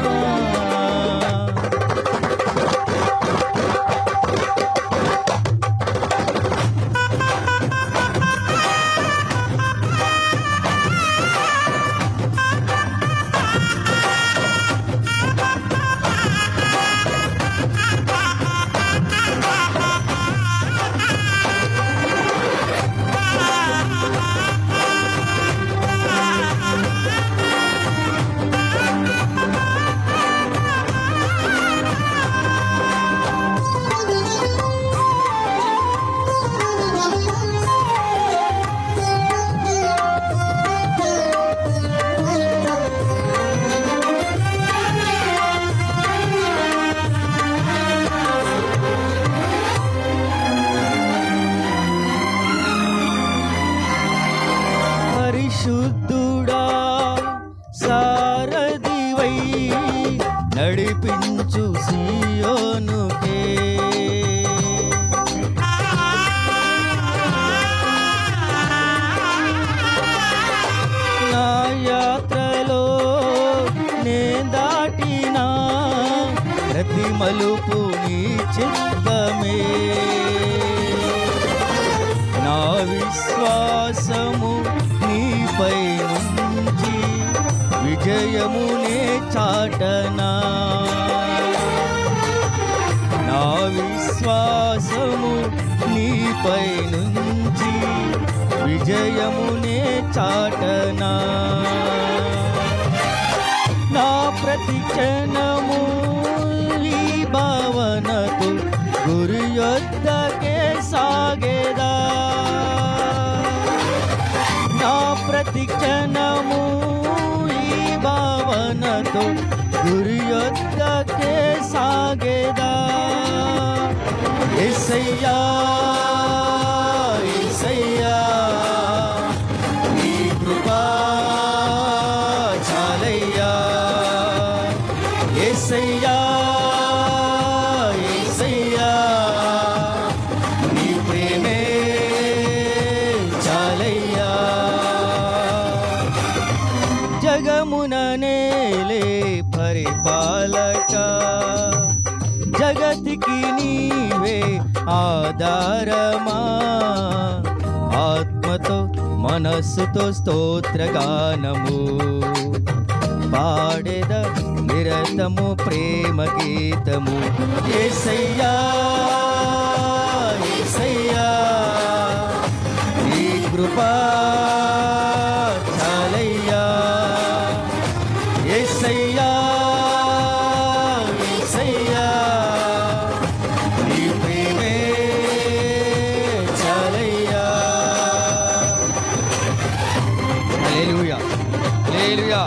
పరిశుద్ధుడా సారథివై నడిపించు సియోనుకే. నా యాత్రలో నే దాటిన ప్రతి మలుపు నీ చిత్తమే. నా విశ్వాసము నీపై నుంచి విజయమునే చాటనా. నా విశ్వాసము నీపై నుంచి విజయమునే చాటనా. నా ప్రతి క్షణము ఈ భావనతో గురి యొద్దకే సాగేదా. నా ప్రతి క్షణము ఈ భావనతో గురి యొద్దకే సాగేదా. యేసయ్యా యేసయ్యా నీ కృపా చాలయ్యా. యేసయ్యా యేసయ్యా నీ ప్రేమే చాలయ్యా. జగమున నేలే పరిపాలక జగతికి నీవే ఆధారమా. ఆత్మతో మనస్సుతో స్తోత్రగానము పాడెద నిరతము ప్రేమ గీతము. యేసయ్యా యేసయ్యా నీ కృపా చాలయ్యా. యేసయ్యా యేసయ్యా నీ ప్రేమే చాలయ్యా. హల్లెలూయా హల్లెలూయా.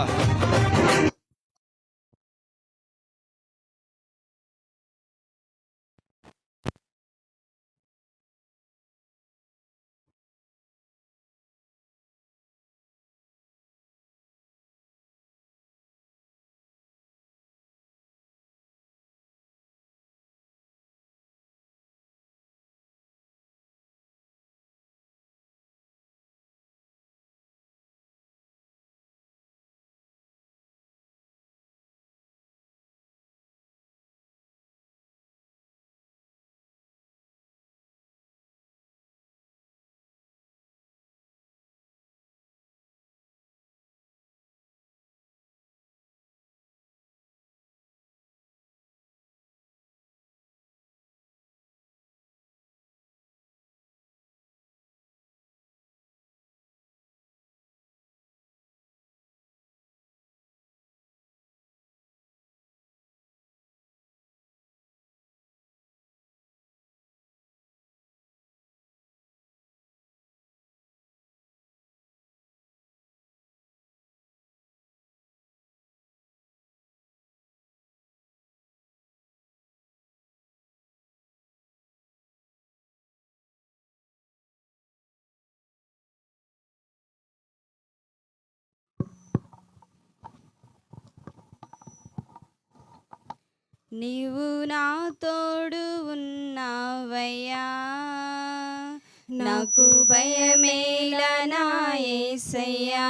నీవు నా తోడు ఉన్నావయ్యా, భయమేల నా యేసయ్యా,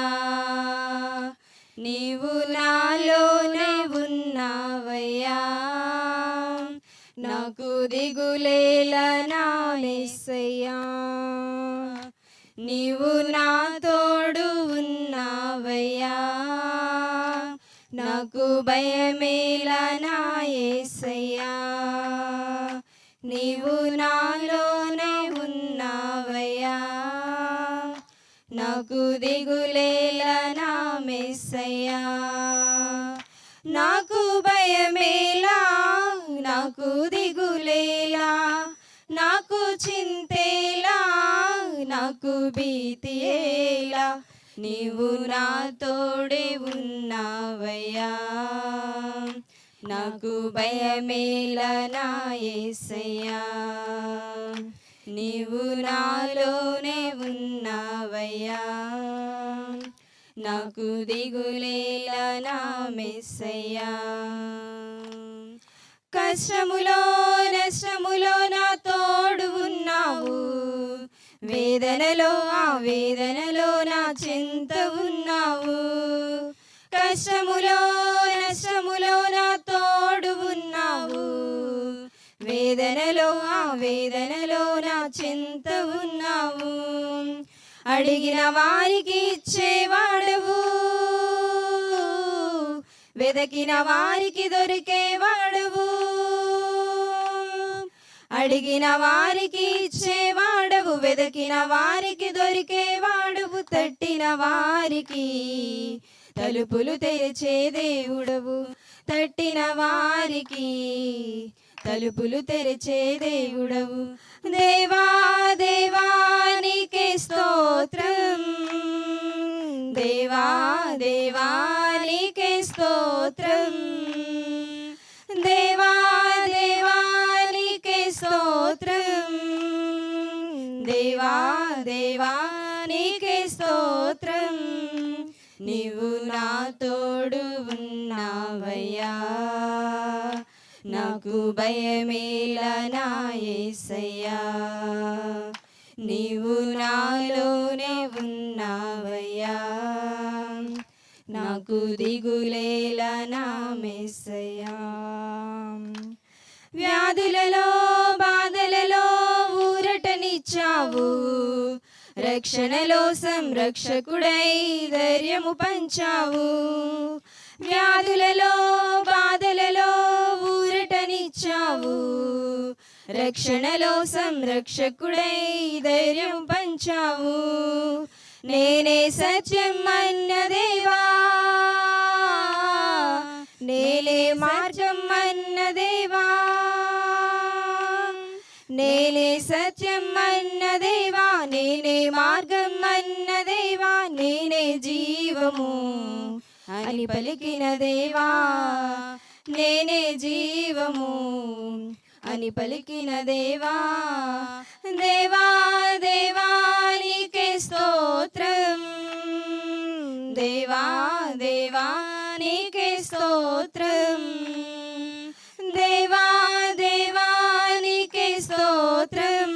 నీవు నాలోనే ఉన్నావయ్యా, నాకు దిగులేల నా యేసయ్యా, నీవు నా తోడు ఉన్నావయ్యా, నాకు భయమేల నా యేసయ్యా, నీవు నాలోనే ఉన్నావయ్యా, నాకు దిగులేల నా మెస్సయ్యా, నాకు భయమేలా, నాకు దిగులేలా, నాకు చింతేలా, నాకు భీతియేలా, నీవు నా తోడే ఉన్నావయ్యా, నాకు భయమేల నా యేసయ్యా, నీవు నాలోనే ఉన్నావయ్యా, నాకు దిగులేల నా మెస్సయ్యా. కష్టములో నష్టములో నా తోడు ఉన్నావు, వేదనలో ఆ వేదనలో నా చింత ఉన్నావు, కష్టములో నష్టములో నా తోడు ఉన్నావు, వేదనలో ఆ వేదనలో నా చింత ఉన్నావు, అడిగిన వారికి ఇచ్చేవాడవు, వెదకిన వారికి దొరికేవాడవు, అడిగిన వారికి ఇచ్చేవాడవు, వెదకిన వారికి దొరికేవాడవు, తట్టిన వారికి తలుపులు తెరిచే దేవుడవు, తట్టిన వారికి తలుపులు తెరిచే దేవుడవు. దేవా దేవా నీకే స్తోత్రం, దేవా దేవా నీకే స్తోత్రం, దేవా దేవా నీకే స్తోత్రం, దేవా దేవా నీకే స్తోత్రం, నీవు నా తోడు ఉన్నావయ్యా, నాకు భయమేల నా యేసయ్యా, నీవు నాలోనే ఉన్నావయ్యా, నాకు దిగులేల నా మెస్సయ్యా. వ్యాధులలో బాధలలో ఊరటనిచ్చావు, రక్షణలో సంరక్షకుడై ధైర్యము పంచావు, వ్యాధులలో బాధలలో ఊరటనిచ్చావు, రక్షణలో సంరక్షకుడై ధైర్యం పంచావు, నేనే సత్యం అన్న దేవా, నేనే మార్గం అన్న దేవా, నేనే సత్యం అన్న దేవా, నేనే మార్గం అన్న దేవా, నేనే జీవము అని పలికిన దేవా, నేనే జీవము అని పలికిన దేవా, దేవా దేవా నీకే స్తోత్రం, దేవా దేవా నీకే స్తోత్రం, దేవా దేవా నీకే స్తోత్రం,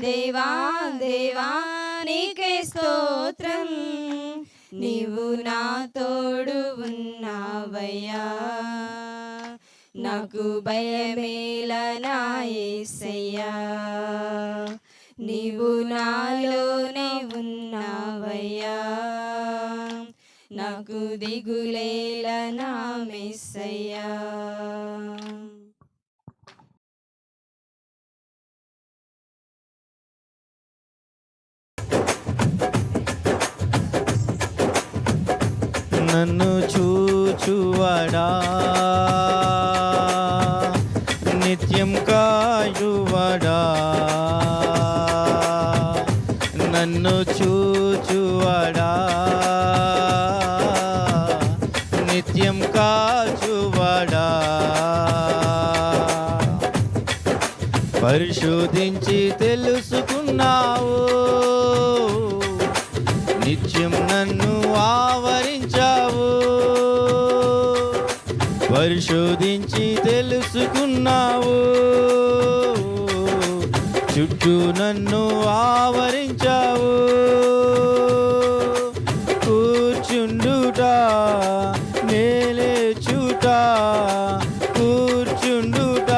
దేవా దేవా నీకే స్తోత్రం, నీవు నా తోడు ఉన్నావయ్యా, నాకు భయమేల నా యేసయ్యా, నీవు నాలోనే ఉన్నావయ్యా, నాకు దిగులేల నా మెస్సయ్యా. నన్ను చూచువాడా, నిత్యం కాయువాడా, నన్ను చూచువాడా, నిత్యం కాచువాడా, పరిశోధించి తెలుసుకున్నావు, నిత్యం నన్ను ఆవరించావు, పరిశోధించి తెలుసుకున్నావు, చుట్టూ నన్ను ఆవరించావు. కూర్చుండుట నేలేచుట, కూర్చుండుట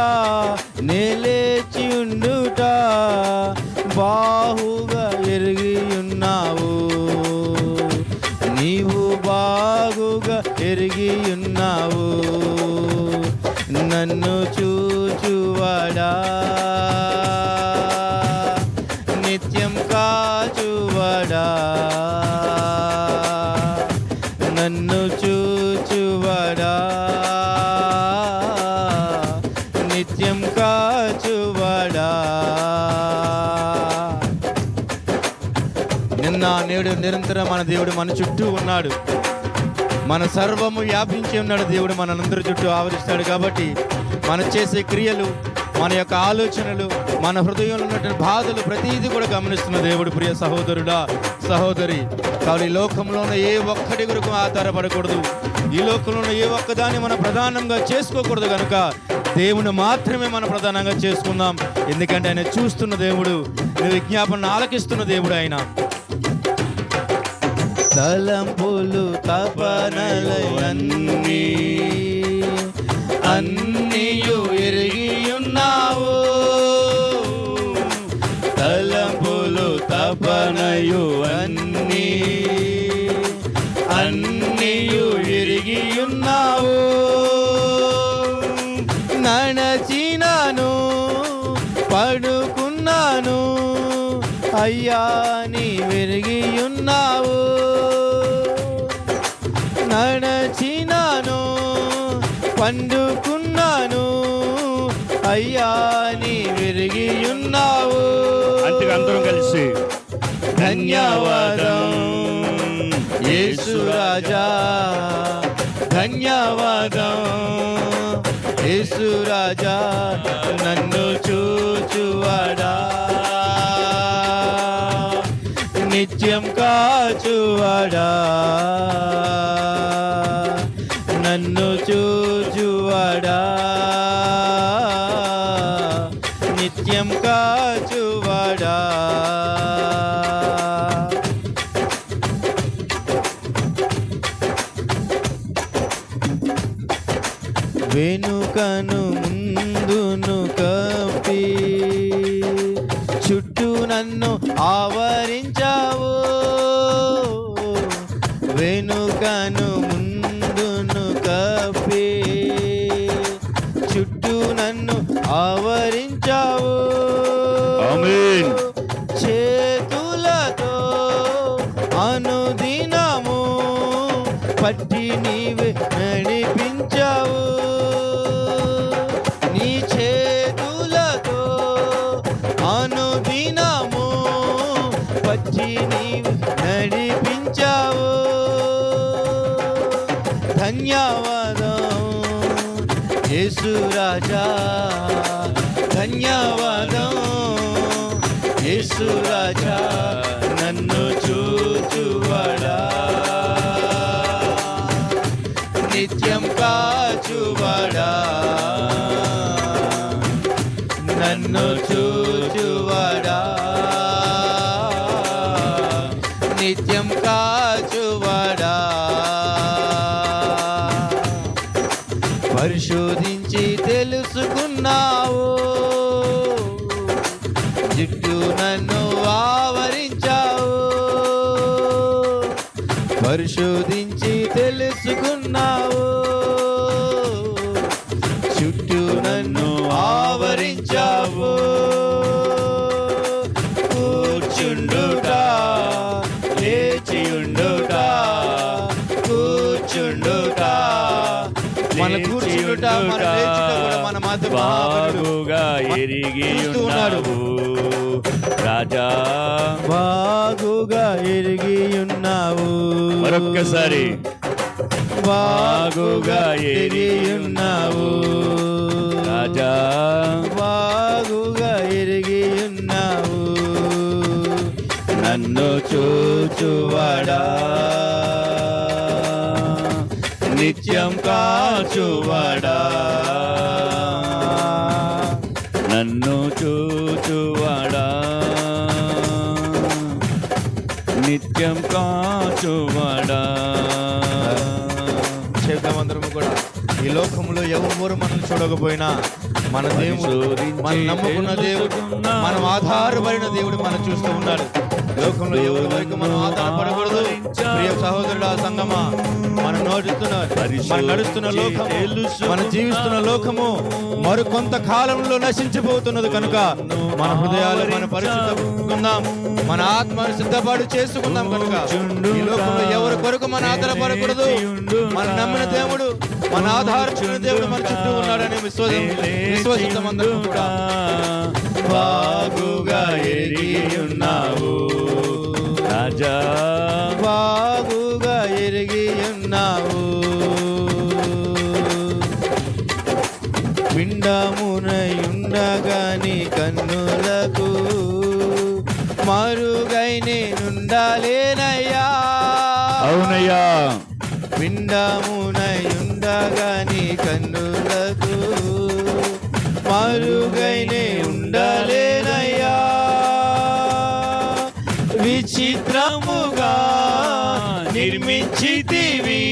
నేలేచి ఉండుట బాహుగా ఎరిగి ఉన్నావు. నీవు బాగుగా ఎరిగి ఉన్నావు. నన్ను చూచువాడా, నిత్యం కాచువాడా, నన్ను చూచువాడా, నిత్యం కాచువాడా. నిన్న నేడు నిరంతరం మన దేవుడు మన చుట్టూ ఉన్నాడు. మన సర్వము వ్యాపించి ఉన్నాడు. దేవుడు మనందరి చుట్టూ ఆవరిస్తాడు. కాబట్టి మనం చేసే క్రియలు, మన యొక్క ఆలోచనలు, మన హృదయంలో ఉన్నటువంటి బాధలు ప్రతిదీ కూడా గమనిస్తున్న దేవుడు. ప్రియ సహోదరుడా, సహోదరి, కాబట్టి ఈ లోకంలో ఉన్న ఏ ఒక్కటి కొరకు ఆధారపడకూడదు. ఈ లోకంలో ఉన్న ఏ ఒక్కదాన్ని మనం ప్రధానంగా చేసుకోకూడదు. కనుక దేవుని మాత్రమే మనం ప్రధానంగా చేసుకుందాం. ఎందుకంటే ఆయన చూస్తున్న దేవుడు, విజ్ఞాపన ఆలకిస్తున్న దేవుడు ఆయన. తలంపులు తపనలన్నీ అన్నీయు ఎరిగి ఉన్నావు. తలంపులు తపనయు అన్నీయు ఎరిగి ఉన్నావు. నడచినాను పడుకున్నాను అయ్యా నీ వెరిగి ఉన్నావు. నడచినాను పండుకున్నాను అయ్యా నీ వెరిగి ఉన్నావు. అంటే అందరం కలిసి ధన్యవాదం యేసు రాజా, ధన్యవాదం యేసు రాజా, నన్ను చూచువాడా, నిత్యం కాచువాడా, నన్ను చూచువాడా, నిత్యం కాచువాడా. వెనుకను ముందును కప్పి చుట్టూ నన్ను ఆవరించావు. వెనుకను ముందును కప్పి చుట్టూ నన్ను ఆవరించావు. ఆమేన్. చేతులతో అనుదినము పట్టి నీవే నడిపించావు. నీ చేతులతో అనుదినము పట్టి నీవే నడిపించావు. ధన్యవాదం యేసు రాజా, ధన్యవాదం యేసు రాజా, నన్ను చూచువాడా, నిత్యం కాచువాడా, నన్ను చూచువాడా, నిత్యం కాచువాడా. పరిశోధించి తెలుసుకున్నావు. చుట్టూ నన్ను ఆవరించావు. పరిశోధించి తెలుసుకున్నావు. చుట్టూ నన్ను ఆవరించావు. కూర్చుండుట లేచియుండుట, కూర్చుండుట మన కూర్చుండుట మన లేచుట కూడా మన మధ్య బాగుగా ఎరిగి ఉన్నావు రాజా, బాగుగా ఎరిగి ఉన్నావు. మరొక్కసారి బాగుగా ఎరిగి ఉన్నావు రాజా, బాగుగా ఎరిగి ఉన్నావు. నన్ను చూచువాడా, నిత్యం కాచువాడా, నన్ను చూచువాడా, నిత్యం కాచువాడా. చెప్దామందరము కూడా ఈ లోకంలో ఎవరు మనం చూడకపోయినా మన దేవుడు, మనం నమ్ముకున్న దేవుడు, మనం ఆధారపడిన దేవుడు మనం చూస్తూ ఉన్నాడు. లోకంలో ఎవరి వరకు మనం ఆధారపడకూడదు. ప్రియ సహోదరుడు, ఆ సంగమా, మనం నడుస్తున్న లోకము, మనం జీవిస్తున్న లోకము మరి కొంత కాలంలో నశించిపోతున్నది కనుక మన హృదయాలు మన పరిశుద్ధంగా మన ఆత్మను సిద్ధపాటు చేసుకుందాం. కనుక ఈ లోకంలో ఎవరి కొరకు మన ఆధారపడకూడదు. మన నమ్మిన దేవుడు, మన ఆధారపడిన దేవుడు మన చుట్టూ ఉన్నాడని విశ్వసిద్దాం అందరం కూడా. బాగుగా ఎరిగి ఉన్నావు రాజా, బాగుగా ఎరిగి ఉన్నావు. పిండమునయుండగాని కన్నులకు మరుగై నేనుండాలేనయ్యా. అవునయ్యా. పిండమునయుండగాని కన్నులకు మరుగైనే ఉండలేనయ్యా. విచిత్రముగా నిర్మించితివి,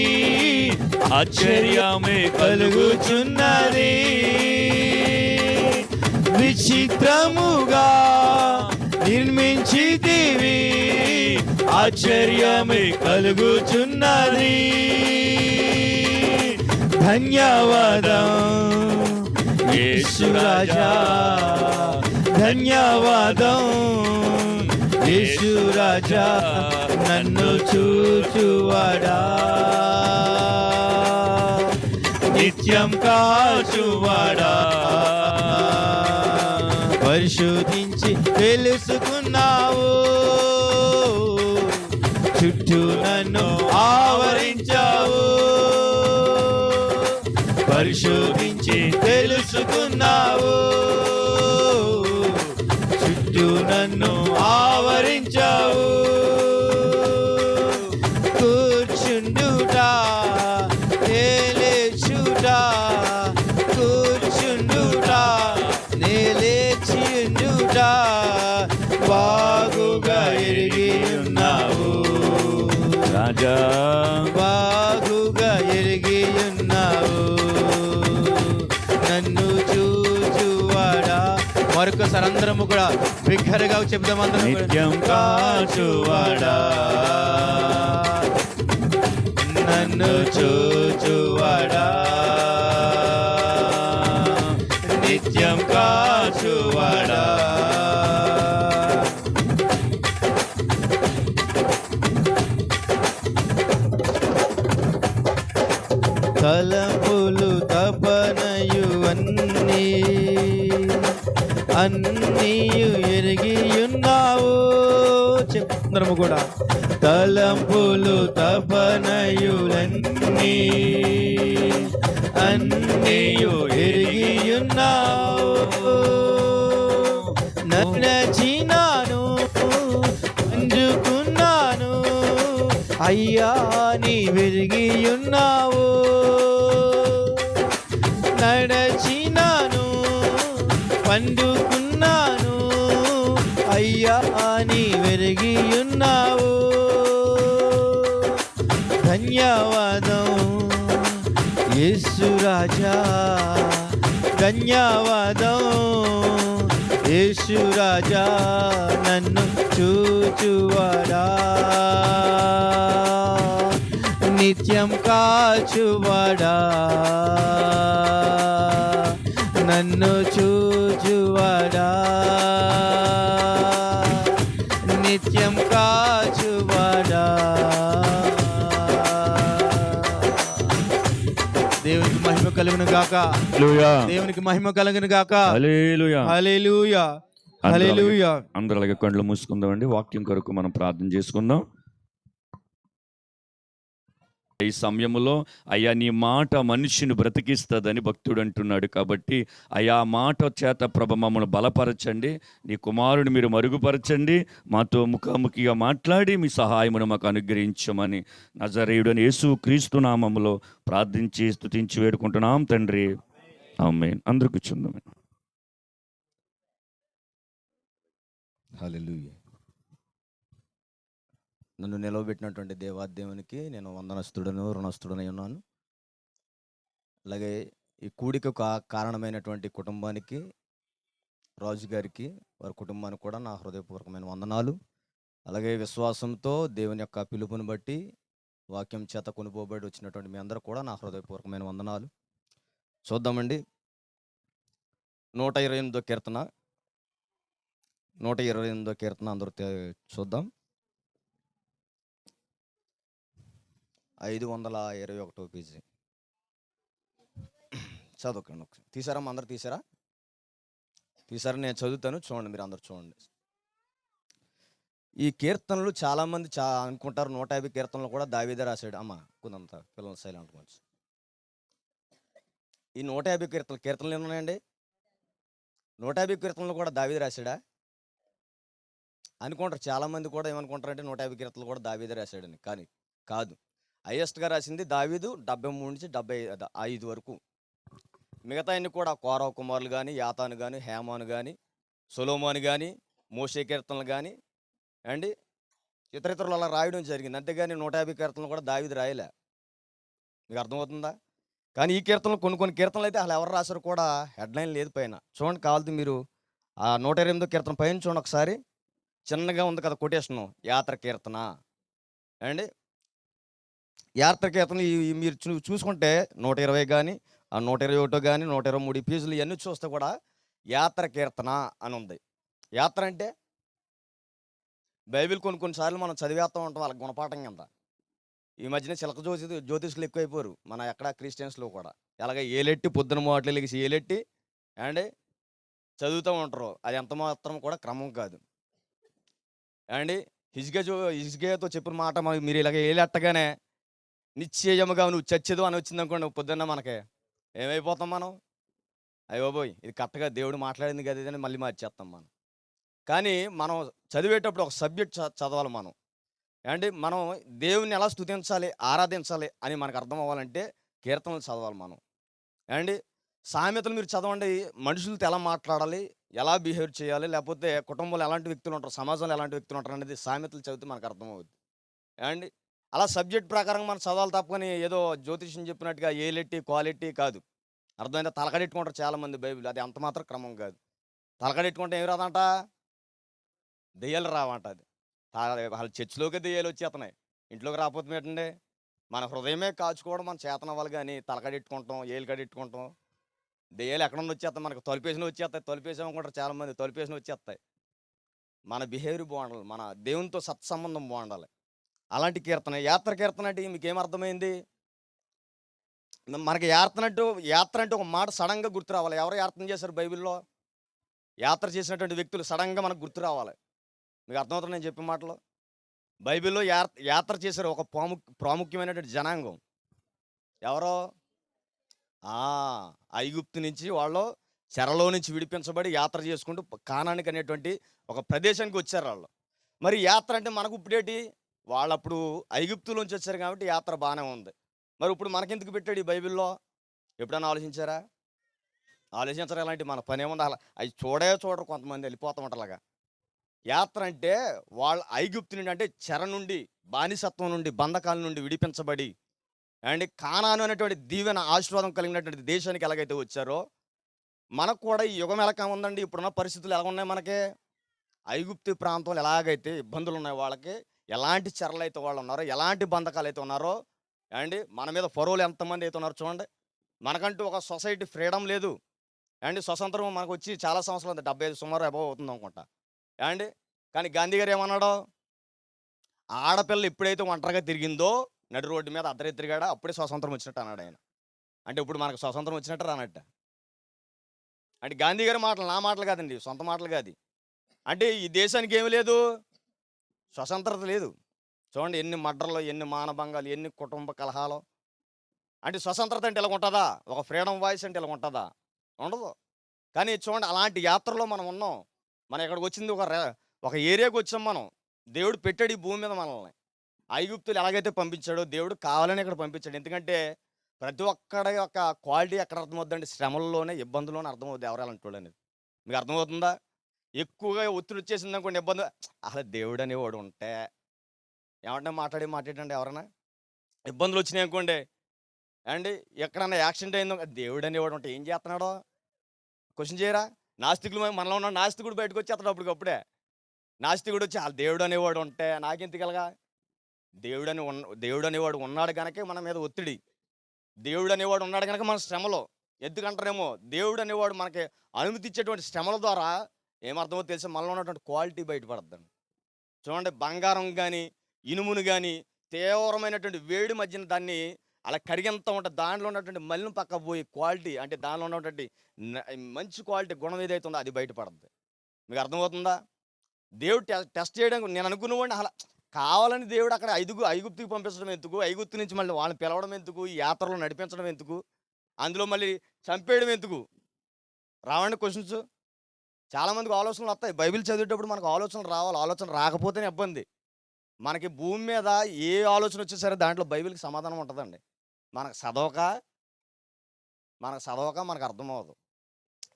ఆశ్చర్యమే కలుగుచున్నది. విచిత్రముగా నిర్మించితివి, ఆశ్చర్యమే కలుగుచున్నది. ధన్యవాదం యేసు రాజా, ధన్యవాదం యేసు రాజా, నన్ను చూచువాడా, నిత్యం కాచువాడా. పరిశోధించి తెలుసుకున్నావు, చుట్టూ నన్ను ఆవరించావు. పరిశోధించి తెలుసుకున్నావు, చుట్టూ నన్ను ఆవరించావు. కూర్చుండుట నేలేచుట, కూర్చుండుట నేలేచియుండుట, బాగుగా ఎరిగి ఉన్నావు రాజా, బాగుగా ఎరిగి ఉన్నావు. నన్ను చూచువాడా. మరొకసారి అందరము కూడా బిగ్గరగా చెప్దాం అందరం. నిత్యం కాచువాడా, నన్ను చూచువాడా, నిత్యం కాచువాడా. తలంపులు తపనయు అన్నీయు ఎరిగియున్నావు. చెప్తున్నాము కూడా. తలంపులు తపనయులన్నీ అన్నీయు ఎరిగియున్నావు. నచ్చినాను అంజుకున్నాను అయ్యా, నీ వెరిగియున్నావు. నడచినాను పండుకున్నాను అయ్యా, నీ వెరిగియున్నావు. ధన్యవాదం యేసు రాజా, ధన్యవాదం యేసు రాజా, నన్ను చూచువాడా, నిత్యం కాచువాడా, నన్ను చూచువాడా, నిత్యం కాచువాడా. దేవునికి మహిమ కలుగును గాక. దేవునికి మహిమ కలుగును గాక. హల్లెలూయా, హల్లెలూయా, హల్లెలూయా. అందరూ అలాగే కళ్ళు మూసుకుందామండి. వాక్యం కొరకు మనం ప్రార్థన చేసుకుందాం. ఈ సమయంలో అయ్యా నీ మాట మనిషిని బ్రతికిస్తుందని భక్తుడు అంటున్నాడు. కాబట్టి అయ్యా మాట చేత ప్రభ మమ్మల్ని బలపరచండి. నీ కుమారుని మీరు మరుగుపరచండి. మాతో ముఖాముఖిగా మాట్లాడి మీ సహాయమును మాకు అనుగ్రహించమని నజరేయుడని యేసు క్రీస్తు నామములో ప్రార్థించి స్తుతించి వేడుకుంటున్నాం తండ్రి. ఆమేన్. అందరూ కూర్చుందాం. హల్లెలూయా. నన్ను నిలవబెట్టినటువంటి దేవాదేవునికి నేను వందనస్తుడను రుణస్తుడనై ఉన్నాను. అలాగే ఈ కూడిక కారణమైనటువంటి కుటుంబానికి, రాజు గారికి, వారి కుటుంబానికి కూడా నా హృదయపూర్వకమైన వందనాలు. అలాగే విశ్వాసంతో దేవుని యొక్క పిలుపుని బట్టి వాక్యం చేత కొనుపోబడి వచ్చినటువంటి మీ అందరూ కూడా నా హృదయపూర్వకమైన వందనాలు. చూద్దామండి. 128వ కీర్తన, 128వ కీర్తన అందరూ చూద్దాం. 521వ పేజీ చదువుకోండి ఒకసారి. తీసారా? అందరు తీసారా? నేను చదువుతాను, చూడండి, మీరు అందరు చూడండి. ఈ కీర్తనలు చాలామంది అనుకుంటారు 150 కీర్తనలు కూడా దావీదే రాశాడు. అమ్మ కొంత పిల్లలు సైలెంట్ కొంచెం. ఈ 150 కీర్తనలు ఎన్ని ఉన్నాయండి? 150 కీర్తనలు కూడా దావీదే రాశాడా అనుకుంటారు చాలామంది. కూడా ఏమనుకుంటారంటే 150 కీర్తనలు కూడా దావీదే రాశాడని. కానీ కాదు. హైయెస్ట్గా రాసింది దావీదు 73 నుంచి 75 వరకు. మిగతా అన్ని కూడా కోరవ కుమారులు కానీ, యాతాను కానీ, హేమాను కానీ, సొలొమోను కానీ, మోషే కీర్తనలు కానీ అండి ఇతరులు అలా రాయడం జరిగింది. అంతేగాని 150 కీర్తనలు కూడా దావీదు రాయలే. మీకు అర్థమవుతుందా? కానీ ఈ కీర్తనలు కొన్ని కీర్తనలు అయితే అసలు ఎవరు రాశారు కూడా హెడ్లైన్ లేదు పైన. చూడండి, కావాలంటే మీరు ఆ 128వ కీర్తన పైన చూడండి ఒకసారి. చిన్నగా ఉంది కదా కొటేషను, యాత్ర కీర్తన అండి. యాత్ర కీర్తనలు మీరు చూసుకుంటే 120 కానీ, ఆ 121 కానీ, 123 పేజీలు ఇవన్నీ చూస్తే కూడా యాత్ర కీర్తన అని ఉంది. యాత్ర అంటే బైబిల్ కొన్నిసార్లు మనం చదివేస్తూ ఉంటాం వాళ్ళకి గుణపాఠం కింద. ఈ మధ్యన చిలక జ్యోతిష్కులు ఎక్కువైపోరు మన ఎక్కడ క్రిస్టియన్స్లో కూడా. ఎలాగ ఏలెట్టి పొద్దున మాటలు లెగిసి ఏలెట్టి అండి చదువుతూ ఉంటారు. అది ఎంత మాత్రం కూడా క్రమం కాదు అండి. హిజ్కియాతో చెప్పిన మాట మీరు ఇలాగ ఏలెట్టగానే నిశ్చయముగా నువ్వు చచ్చేదు అని వచ్చింది అనుకోండి, పొద్దున్న మనకి ఏమైపోతాం మనం? అయ్యోబోయ్ ఇది కరెక్ట్గా దేవుడు మాట్లాడింది కదా అని మళ్ళీ మార్చేస్తాం మనం. కానీ మనం చదివేటప్పుడు ఒక సబ్జెక్ట్ చదవాలి మనం అండి. మనం దేవుని ఎలా స్తుతించాలి, ఆరాధించాలి అని మనకు అర్థం అవ్వాలంటే కీర్తనలు చదవాలి మనం అండి. సామెతలు మీరు చదవండి, మనుషులతో ఎలా మాట్లాడాలి, ఎలా బిహేవ్ చేయాలి, లేకపోతే కుటుంబంలో ఎలాంటి వ్యక్తులు ఉంటారు, సమాజంలో ఎలాంటి వ్యక్తులు ఉంటారు అనేది సామెతలు చదివితే మనకు అర్థమవుతుంది అండి. అలా సబ్జెక్ట్ ప్రకారం మనం చదవాలి తప్పని ఏదో జ్యోతిష్యం చెప్పినట్టుగా ఏలెట్టి క్వాలిటీ కాదు. అర్థమైందా? తలకడెట్టుకుంటారు చాలామంది బైబిల్. అది అంత మాత్రం క్రమం కాదు. తలకడెట్టుకుంటే ఏమి రాదంట? దెయ్యాలు రావంట. అది వాళ్ళ చర్చిలోకి దెయ్యాలు వచ్చేస్తున్నాయి, ఇంట్లోకి రాకపోతే ఏంటండి? మన హృదయమే కాచుకోవడం మన చేతన అవ్వాలి. కానీ తలకడెట్టుకుంటాం, ఏలు కడెట్టుకుంటాం, దెయ్యాలు ఎక్కడ నుండి వచ్చేస్తాయి? మనకు తలుపేసిన వచ్చేస్తాయి. తలుపేసామనుకుంటారు చాలామంది, తలుపేసిన వచ్చేస్తాయి. మన బిహేవియర్ బాగుండాలి, మన దేవునితో సత్సంబంధం బాగుండాలి. అలాంటి కీర్తన యాత్ర కీర్తన అంటే మీకు ఏమర్థమైంది? మనకి యాత్ర అంటే ఒక మాట సడన్గా గుర్తు రావాలి. ఎవరు యాత్ర చేశారు బైబిల్లో? యాత్ర చేసినటువంటి వ్యక్తులు సడన్గా మనకు గుర్తు రావాలి. మీకు అర్థమవుతుంది నేను చెప్పే మాటలు? బైబిల్లో యాత్ర చేశారు ఒక ప్రాముఖ్యమైనటువంటి జనాంగం. ఎవరో ఐగుప్తు నుంచి వాళ్ళు చెరలో నుంచి విడిపించబడి యాత్ర చేసుకుంటూ కానానికి అనేటువంటి ఒక ప్రదేశానికి వచ్చారు వాళ్ళు. మరి యాత్ర అంటే మనకు ఇప్పుడేటి? వాళ్ళు అప్పుడు ఐగుప్తులోంచి వచ్చారు కాబట్టి యాత్ర బాగానే ఉంది. మరి ఇప్పుడు మనకెందుకు పెట్టాడు ఈ బైబిల్లో? ఎప్పుడైనా ఆలోచించారా? ఆలోచించరు. ఎలాంటి మన పని ఏముంది? అలా అవి చూడరు కొంతమంది, వెళ్ళిపోతామంట అలాగా. యాత్ర అంటే వాళ్ళు ఐగుప్తు నుండి అంటే చెర నుండి, బానిసత్వం నుండి, బంధకాల నుండి విడిపించబడి అండ్ కానాను అనేటువంటి దీవెన ఆశీర్వాదం కలిగినటువంటి దేశానికి ఎలాగైతే వచ్చారో మనకు కూడా ఈ యుగం ఎలా ఉందండి. ఇప్పుడున్న పరిస్థితులు ఎలా ఉన్నాయి మనకి? ఐగుప్తు ప్రాంతంలో ఎలాగైతే ఇబ్బందులు ఉన్నాయి, వాళ్ళకి ఎలాంటి చెరలు అయితే వాళ్ళు ఉన్నారో, ఎలాంటి బంధకాలు అయితే ఉన్నారో అండి, మన మీద ఫరోలు ఎంతమంది అయితే ఉన్నారో చూడండి. మనకంటూ ఒక సొసైటీ ఫ్రీడమ్ లేదు అండి. స్వతంత్రం మనకు వచ్చి చాలా సంవత్సరాలు, 75 సుమారు అబౌవ్ అవుతుంది అనుకుంటా అండి. కానీ గాంధీ గారు ఏమన్నాడు? ఆడపిల్ల ఎప్పుడైతే ఒంటరిగా తిరిగిందో నడి రోడ్డు మీద అద్దరే తిరిగాడా అప్పుడే స్వతంత్రం వచ్చినట్టు అన్నాడు ఆయన. అంటే ఇప్పుడు మనకు స్వతంత్రం వచ్చినట్టు రానట్ట. అంటే గాంధీ గారి మాటలు నా మాటలు కాదండి, సొంత మాటలు కాదు. అంటే ఈ దేశానికి ఏమి లేదు, స్వతంత్రత లేదు. చూడండి ఎన్ని మర్డర్లు, ఎన్ని మానభంగాలు, ఎన్ని కుటుంబ కలహాలు. అంటే స్వతంత్రత అంటే ఇలా ఉంటుందా? ఒక ఫ్రీడమ్ వాయిస్ అంటే ఇలా ఉంటుందా? ఉండదు. కానీ చూడండి అలాంటి యాత్రలో మనం ఉన్నాం. మనం ఇక్కడికి వచ్చింది ఒక ఏరియాకి వచ్చాం మనం. దేవుడు పెట్టాడు ఈ భూమి మీద మనల్ని. ఐగుప్తులు ఎలాగైతే పంపించాడో దేవుడు కావాలని ఇక్కడ పంపించాడు. ఎందుకంటే ప్రతి ఒక్కడి యొక్క క్వాలిటీ ఎక్కడ అర్థమవుతుందండి? శ్రమల్లోనే, ఇబ్బందుల్లోనే అర్థమవుతుంది ఎవరు అలాంటి వాళ్ళు అనేది. మీకు అర్థమవుతుందా? ఎక్కువగా ఒత్తిడి వచ్చేసింది అనుకోండి, ఇబ్బంది. అసలు దేవుడు అనేవాడు ఉంటే ఏమంటే మాట్లాడండి ఎవరైనా ఇబ్బందులు వచ్చినాయి అనుకోండి అండి, ఎక్కడన్నా యాక్సిడెంట్ అయిందో దేవుడు అనేవాడు ఉంటే ఏం చేస్తున్నాడో క్వశ్చన్ చేయరా? నాస్తికులు మనలో ఉన్న నాస్తికుడు బయటకు వచ్చేస్తాడు అప్పటికప్పుడే. నాస్తికుడు వచ్చి ఆ దేవుడు అనేవాడు ఉంటే నాకెందుకలగా, దేవుడు అనేవాడు ఉన్నాడు కనుకే మన మీద ఒత్తిడి, దేవుడు అనేవాడు ఉన్నాడు కనుక మన శ్రమలో. ఎందుకంటారేమో దేవుడు అనేవాడు మనకి అనుమతి ఇచ్చేటువంటి శ్రమల ద్వారా ఏమర్థమో తెలిసి మనలో ఉన్నటువంటి క్వాలిటీ బయటపడద్దండి. చూడండి, బంగారం కానీ ఇనుమును కానీ తీవ్రమైనటువంటి వేడి మధ్యన దాన్ని అలా కరిగేంత ఉంటుంది, దాంట్లో ఉన్నటువంటి మలిని పక్క పోయి క్వాలిటీ అంటే దానిలో ఉన్నటువంటి మంచి క్వాలిటీ గుణం ఏదైతే ఉందో అది బయటపడుతుంది. మీకు అర్థమవుతుందా? దేవుడు టెస్ట్ చేయడానికి నేను అనుకున్నవాడిని అలా కావాలని దేవుడు అక్కడ ఐగుప్తుకి పంపించడం ఎందుకు, ఐగుప్తు నుంచి మళ్ళీ వాళ్ళని పిలవడం ఎందుకు, ఈ యాత్రలో నడిపించడం ఎందుకు, అందులో మళ్ళీ చంపేయడం ఎందుకు? రావండి క్వశ్చన్స్. చాలామందికి ఆలోచనలు వస్తాయి, బైబిల్ చదివేటప్పుడు మనకు ఆలోచనలు రావాలి, ఆలోచన రాకపోతేనే ఇబ్బంది. మనకి భూమి మీద ఏ ఆలోచన వచ్చే సరే దాంట్లో బైబిల్కి సమాధానం ఉంటుందండి. మనకు చదవక మనకు అర్థమవుదు.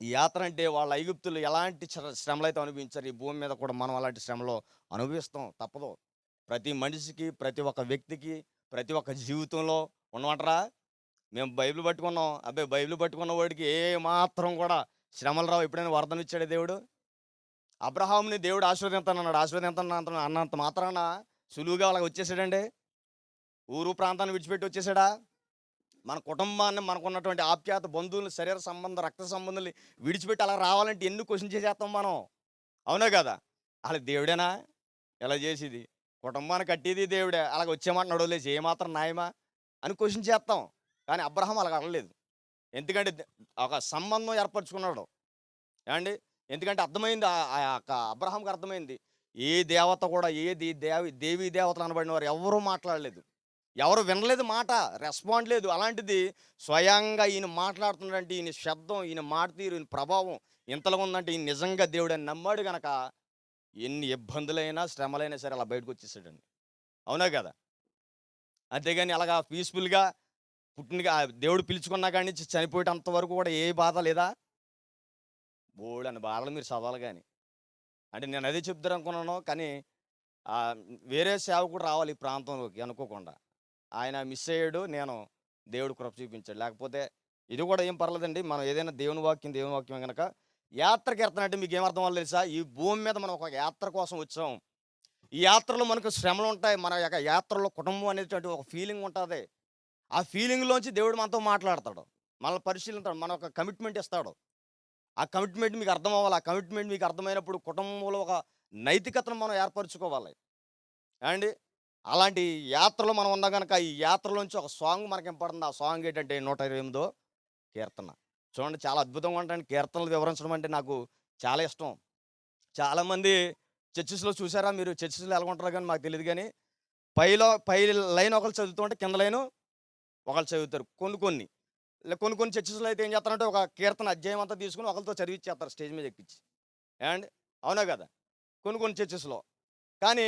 ఈ యాత్ర అంటే వాళ్ళ ఐగుప్తులు ఎలాంటి శ్రమలు అయితే అనుభవించారు, ఈ భూమి మీద కూడా మనం అలాంటి శ్రమలో అనుభవిస్తాం, తప్పదు. ప్రతి మనిషికి, ప్రతి ఒక్క వ్యక్తికి, ప్రతి ఒక్క జీవితంలో ఉన్నమంటారా? మేము బైబిల్ పట్టుకున్నాం, అబ్బాయి బైబిల్ పట్టుకున్న వాడికి ఏ మాత్రం కూడా శ్రమలు రావు. ఎప్పుడైనా వరదను ఇచ్చాడే దేవుడు? అబ్రహాముని దేవుడు ఆశీర్వదింతానన్నాడు, అన్నంత మాత్రాన సులువుగా అలాగ వచ్చేసాడండి? ఊరు ప్రాంతాన్ని విడిచిపెట్టి వచ్చేసాడా? మన కుటుంబాన్ని, మనకున్నటువంటి ఆప్యాయత, బంధువులు, శరీర సంబంధం, రక్త సంబంధాలు విడిచిపెట్టి అలా రావాలంటే ఎన్ని క్వశ్చన్ చేసేస్తాం మనం, అవునా కదా? అలా దేవుడేనా ఎలా చేసేది? కుటుంబాన్ని కట్టేది దేవుడే, అలాగ వచ్చేమంటున్నాడు వదిలేసి ఏమాత్రం న్యాయమా అని క్వశ్చన్ చేస్తాం. కానీ అబ్రహాం అలాగ అడగలేదు. ఎందుకంటే ఒక సంబంధం ఏర్పరచుకున్నాడు ఏమండి. ఎందుకంటే అర్థమైంది, ఆ యొక్క అబ్రహాంకి అర్థమైంది, ఏ దేవత కూడా దేవీ దేవతలు అనబడిన వారు ఎవరూ మాట్లాడలేదు, ఎవరు వినలేదు, మాట రెస్పాండ్ లేదు. అలాంటిది స్వయంగా ఈయన మాట్లాడుతున్నాడంటే ఈయన శబ్దం, ఈయన మాట తీరు, ఈయన ప్రభావం ఇంతలో ఉందంటే ఈయన నిజంగా దేవుడని నమ్మాడు గనక ఎన్ని ఇబ్బందులైనా శ్రమలైనా సరే అలా బయటకు వచ్చేసాడండి, అవునా కదా? అంతేగాని అలాగా పీస్ఫుల్గా పుట్టినగా దేవుడు పిలుచుకున్నా కాడి నుంచి చనిపోయేటంత వరకు కూడా ఏ బాధ లేదా? బోల్డని బాధలు మీరు చదవాలి. కానీ అంటే నేను అదే చెప్తారు అనుకున్నాను, కానీ వేరే సేవకుడు రావాలి ఈ ప్రాంతంలోకి అనుకోకుండా. ఆయన మిస్ అయ్యాడు, దేవుడు కృప చూపించాడు. లేకపోతే ఇది కూడా ఏం పర్లేదండి, మనం ఏదైనా దేవుని వాక్యం కనుక యాత్రకి వెళ్తానంటే మీకు ఏమర్థం అవ్వాలి తెలుసా? ఈ భూమి మీద మనం ఒక యాత్ర కోసం వచ్చాం. ఈ యాత్రలో మనకు శ్రమలు ఉంటాయి, మన యొక్క యాత్రలో కుటుంబం అనేటువంటి ఒక ఫీలింగ్ ఉంటుంది. ఆ ఫీలింగ్లోంచి దేవుడు మనతో మాట్లాడతాడు, మనల్ని పరిశీలిస్తాడు, మన ఒక కమిట్మెంట్ ఇస్తాడు. ఆ కమిట్మెంట్ మీకు అర్థం అవ్వాలి. ఆ కమిట్మెంట్ మీకు అర్థమైనప్పుడు కుటుంబంలో ఒక నైతికతను మనం ఏర్పరచుకోవాలి అండి. అలాంటి యాత్రలో మనం ఉన్నా కనుక ఈ యాత్రలోంచి ఒక సాంగ్ మనకి ఇంపడుతుంది. ఆ సాంగ్ ఏంటంటే 128వ కీర్తన. చూడండి, చాలా అద్భుతంగా ఉంటాయండి కీర్తనలు వివరించడం అంటే నాకు చాలా ఇష్టం. చాలామంది చర్చెస్లో చూసారా మీరు? చర్చెస్లో ఎలా ఉంటారో కానీ మాకు తెలియదు. కానీ పై లైన్ ఒకరు చదువుతుంటే కింద లైను ఒకళ్ళు చదువుతారు. కొన్ని చర్చెస్లో అయితే ఏం చేస్తారంటే ఒక కీర్తన అధ్యాయం అంతా తీసుకుని ఒకరితో చదివిచ్చేస్తారు స్టేజ్ మీద ఎక్కించి, అండ్ అవునా కదా? కొన్ని చర్చెస్లో. కానీ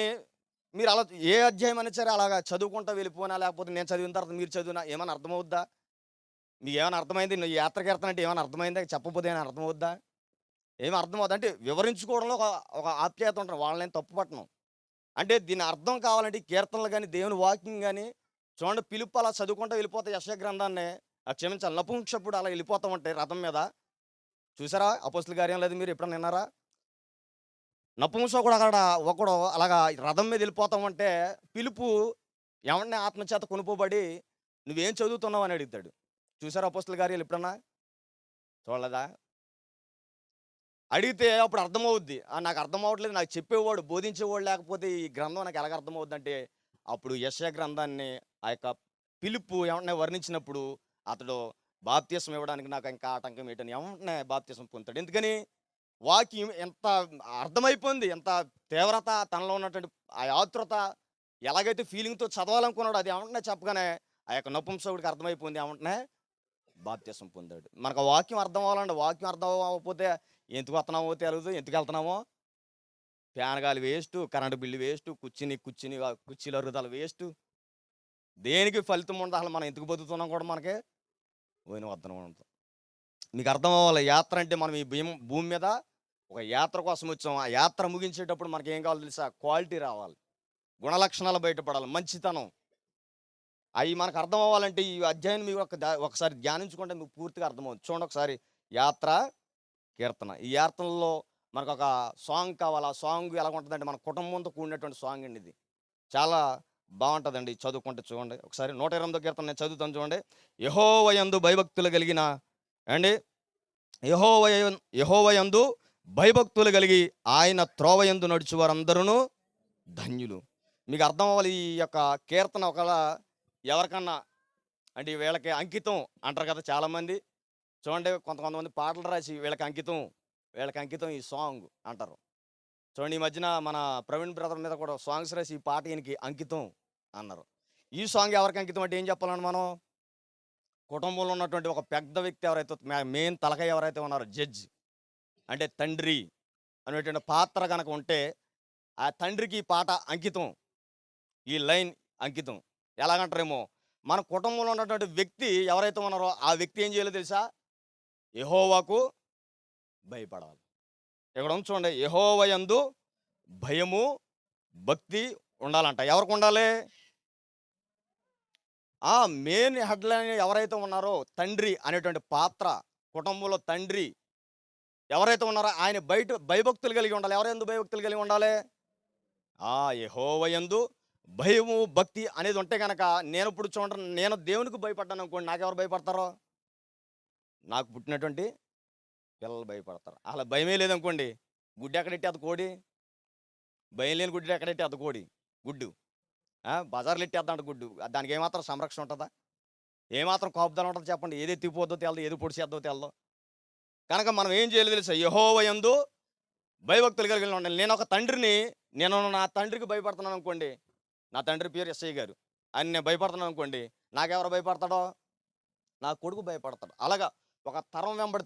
మీరు అలా ఏ అధ్యాయం అనేది సరే అలాగా చదువుకుంటా వెళ్ళిపోయినా, లేకపోతే నేను చదివిన తర్వాత మీరు చదివినా ఏమైనా అర్థమవుద్దా? మీకు ఏమైనా అర్థమైంది? ఈ యాత్రకి వెళ్తానంటే ఏమైనా అర్థమైందా? చెప్పకపోతే ఏమైనా అర్థమవుద్దా? ఏమి అర్థమవుద్దా? అంటే వివరించుకోవడంలో ఒక ఆప్యాయత ఉంటుంది, వాళ్ళని తప్పు పట్టను. అంటే దీని అర్థం కావాలంటే కీర్తనలు కానీ దేవుని వాకింగ్ కానీ చూడండి, పిలుపు అలా చదువుకుంటూ వెళ్ళిపోతే యెషయా గ్రంథాన్ని క్షమించాలి నపుంసకుడు అలా వెళ్ళిపోతూ ఉంటాయి రథం మీద. చూసారా అపోస్తలుల కార్యం? లేదు మీరు ఎప్పుడన్నా విన్నారా? నపుంసకుడు ఒకడు అలాగా రథం మీద వెళ్ళిపోతామంటే పిలుపు ఎవరిని ఆత్మచేత కొనుపోబడి నువ్వేం చదువుతున్నావు అని అడుగుతాడు. చూసారా అపోస్తలుల కార్యాలు ఎప్పుడన్నా? చూడలేదా? అడిగితే అప్పుడు అర్థమవుద్ది. నాకు అర్థం అవ్వట్లేదు, నాకు చెప్పేవాడు బోధించేవాడు లేకపోతే ఈ గ్రంథం నాకు ఎలాగ అర్థమవుద్ది అంటే అప్పుడు యెషయా గ్రంథాన్ని ఆ యొక్క పిలుపు ఎవరిని వర్ణించినప్పుడు అతడు బాప్తీసం ఇవ్వడానికి నాకు ఇంకా ఆటంకం ఏంటని ఎవరినే బాప్తీసం పొందుతాడు. ఎందుకని? వాక్యం ఎంత అర్థమైపోయింది, ఎంత తీవ్రత తనలో ఉన్నటువంటి ఆ ఆతృత, ఎలాగైతే ఫీలింగ్తో చదవాలనుకున్నాడు అది ఎవరినే చెప్పగానే ఆ యొక్క నపుంసకుడికి అర్థమైపోయింది, ఎవరినే బాప్తీసం పొందాడు. మనకు వాక్యం అర్థం అవ్వాలండి. వాక్యం అర్థం అవ్వకపోతే ఎందుకు వస్తున్నామో తెలియదు, ఎందుకు వెళ్తున్నామో. ఫ్యాన్ గాలి వేస్ట్, కరెంటు బిల్లు వేస్ట్, కుర్చీల అరుగుదల వేస్ట్, దేనికి ఫలితం ఉండదు. అసలు మనం ఎందుకు బతుకుతున్నాం కూడా మనకే పోయిన వద్దనం ఉంటుంది. మీకు అర్థం అవ్వాలి, యాత్ర అంటే మనం ఈ భూమి మీద ఒక యాత్ర కోసం వచ్చాం. ఆ యాత్ర ముగించేటప్పుడు మనకి ఏం కావాలో తెలుసా? క్వాలిటీ రావాలి. గుణలక్షణాలు బయటపడాలి, మంచితనం. అవి మనకు అర్థం అవ్వాలంటే ఈ అధ్యాయం మీకు ఒకసారి ధ్యానించుకుంటే మీకు పూర్తిగా అర్థమవుతుంది. చూడండి ఒకసారి, యాత్ర కీర్తన. ఈ యాత్రలో మనకు ఒక సాంగ్ కావాలి. ఆ సాంగ్ ఎలా ఉంటుందంటే మన కుటుంబంతో కూడినటువంటి సాంగ్ అండి ఇది. చాలా బాగుంటుందండి చదువుకుంటే. చూడండి ఒకసారి 128వ కీర్తన నేను చదువుతాను చూడండి. యెహోవాయందు భయభక్తులు కలిగిన అండి, యెహోవాయందు భయభక్తులు కలిగి ఆయన త్రోవయందు నడుచు వారందరూ ధన్యులు. మీకు అర్థం అవ్వాలి ఈ యొక్క కీర్తన ఒకవేళ ఎవరికన్నా అంటే వీళ్ళకి అంకితం అంటారు కదా చాలామంది. చూడండి కొంతమంది పాటలు రాసి వీళ్ళకి అంకితం ఈ సాంగ్ అంటారు. చూడండి ఈ మధ్యన మన ప్రవీణ్ బ్రదర్ మీద కూడా సాంగ్స్ రాసి ఈ పాట ఈయనకి అంకితం అన్నారు. ఈ సాంగ్ ఎవరికి అంకితం అంటే ఏం చెప్పాలని మనం, కుటుంబంలో ఉన్నటువంటి ఒక పెద్ద వ్యక్తి ఎవరైతే మెయిన్ తలకాయ ఎవరైతే ఉన్నారో, జడ్జ్ అంటే తండ్రి అనేటువంటి పాత్ర కనుక ఉంటే ఆ తండ్రికి ఈ పాట అంకితం, ఈ లైన్ అంకితం. ఎలాగంటారేమో, మన కుటుంబంలో ఉన్నటువంటి వ్యక్తి ఎవరైతే ఉన్నారో ఆ వ్యక్తి ఏం చేయాలో తెలుసా, యెహోవాకు భయపడాలి. ఇక్కడ చూడండి, యెహోవాయందు భయము భక్తి ఉండాలంట. ఎవరికి ఉండాలి? ఆ మెయిన్ హెడ్లైన్ ఎవరైతే ఉన్నారో తండ్రి అనేటువంటి పాత్ర, కుటుంబంలో తండ్రి ఎవరైతే ఉన్నారో ఆయన భయభక్తులు కలిగి ఉండాలి. ఎవరైందు భయభక్తులు కలిగి ఉండాలి? యెహోవాయందు భయము భక్తి అనేది ఉంటే కనుక, నేను ఇప్పుడు చూడండి, నేను దేవునికి భయపడ్డాను అనుకోండి, నాకెవరు భయపడతారో? నాకు పుట్టినటువంటి పిల్లలు భయపడతారు. అలా భయమే లేదనుకోండి, గుడ్డు ఎక్కడెట్టి అది కోడి, భయం లేని గుడ్డు ఎక్కడెట్టి అది కోడి గుడ్డు బజార్లు ఎట్టేద్దాం గుడ్డు, దానికి ఏమాత్రం సంరక్షణ ఉంటుందా? ఏమాత్రం కాపుదల ఉంటుంది చెప్పండి? ఏది ఎత్తిపోద్దో తెలదు, ఏది పొడిచేద్దో తెలదు. కనుక మనం ఏం చేయాలి తెలుసా, యెహోవాయందు భయభక్తులు కలిగి ఉండాలి. నేను ఒక తండ్రిని, నేను నా తండ్రికి భయపడుతున్నాను అనుకోండి, నా తండ్రి పేరు ఎస్ఐ గారు, ఆయన నేను భయపడుతున్నాను అనుకోండి, నాకెవరు భయపడతాడో? నా కొడుకు భయపడతాడు. అలాగా ఒక తరం వెంబడి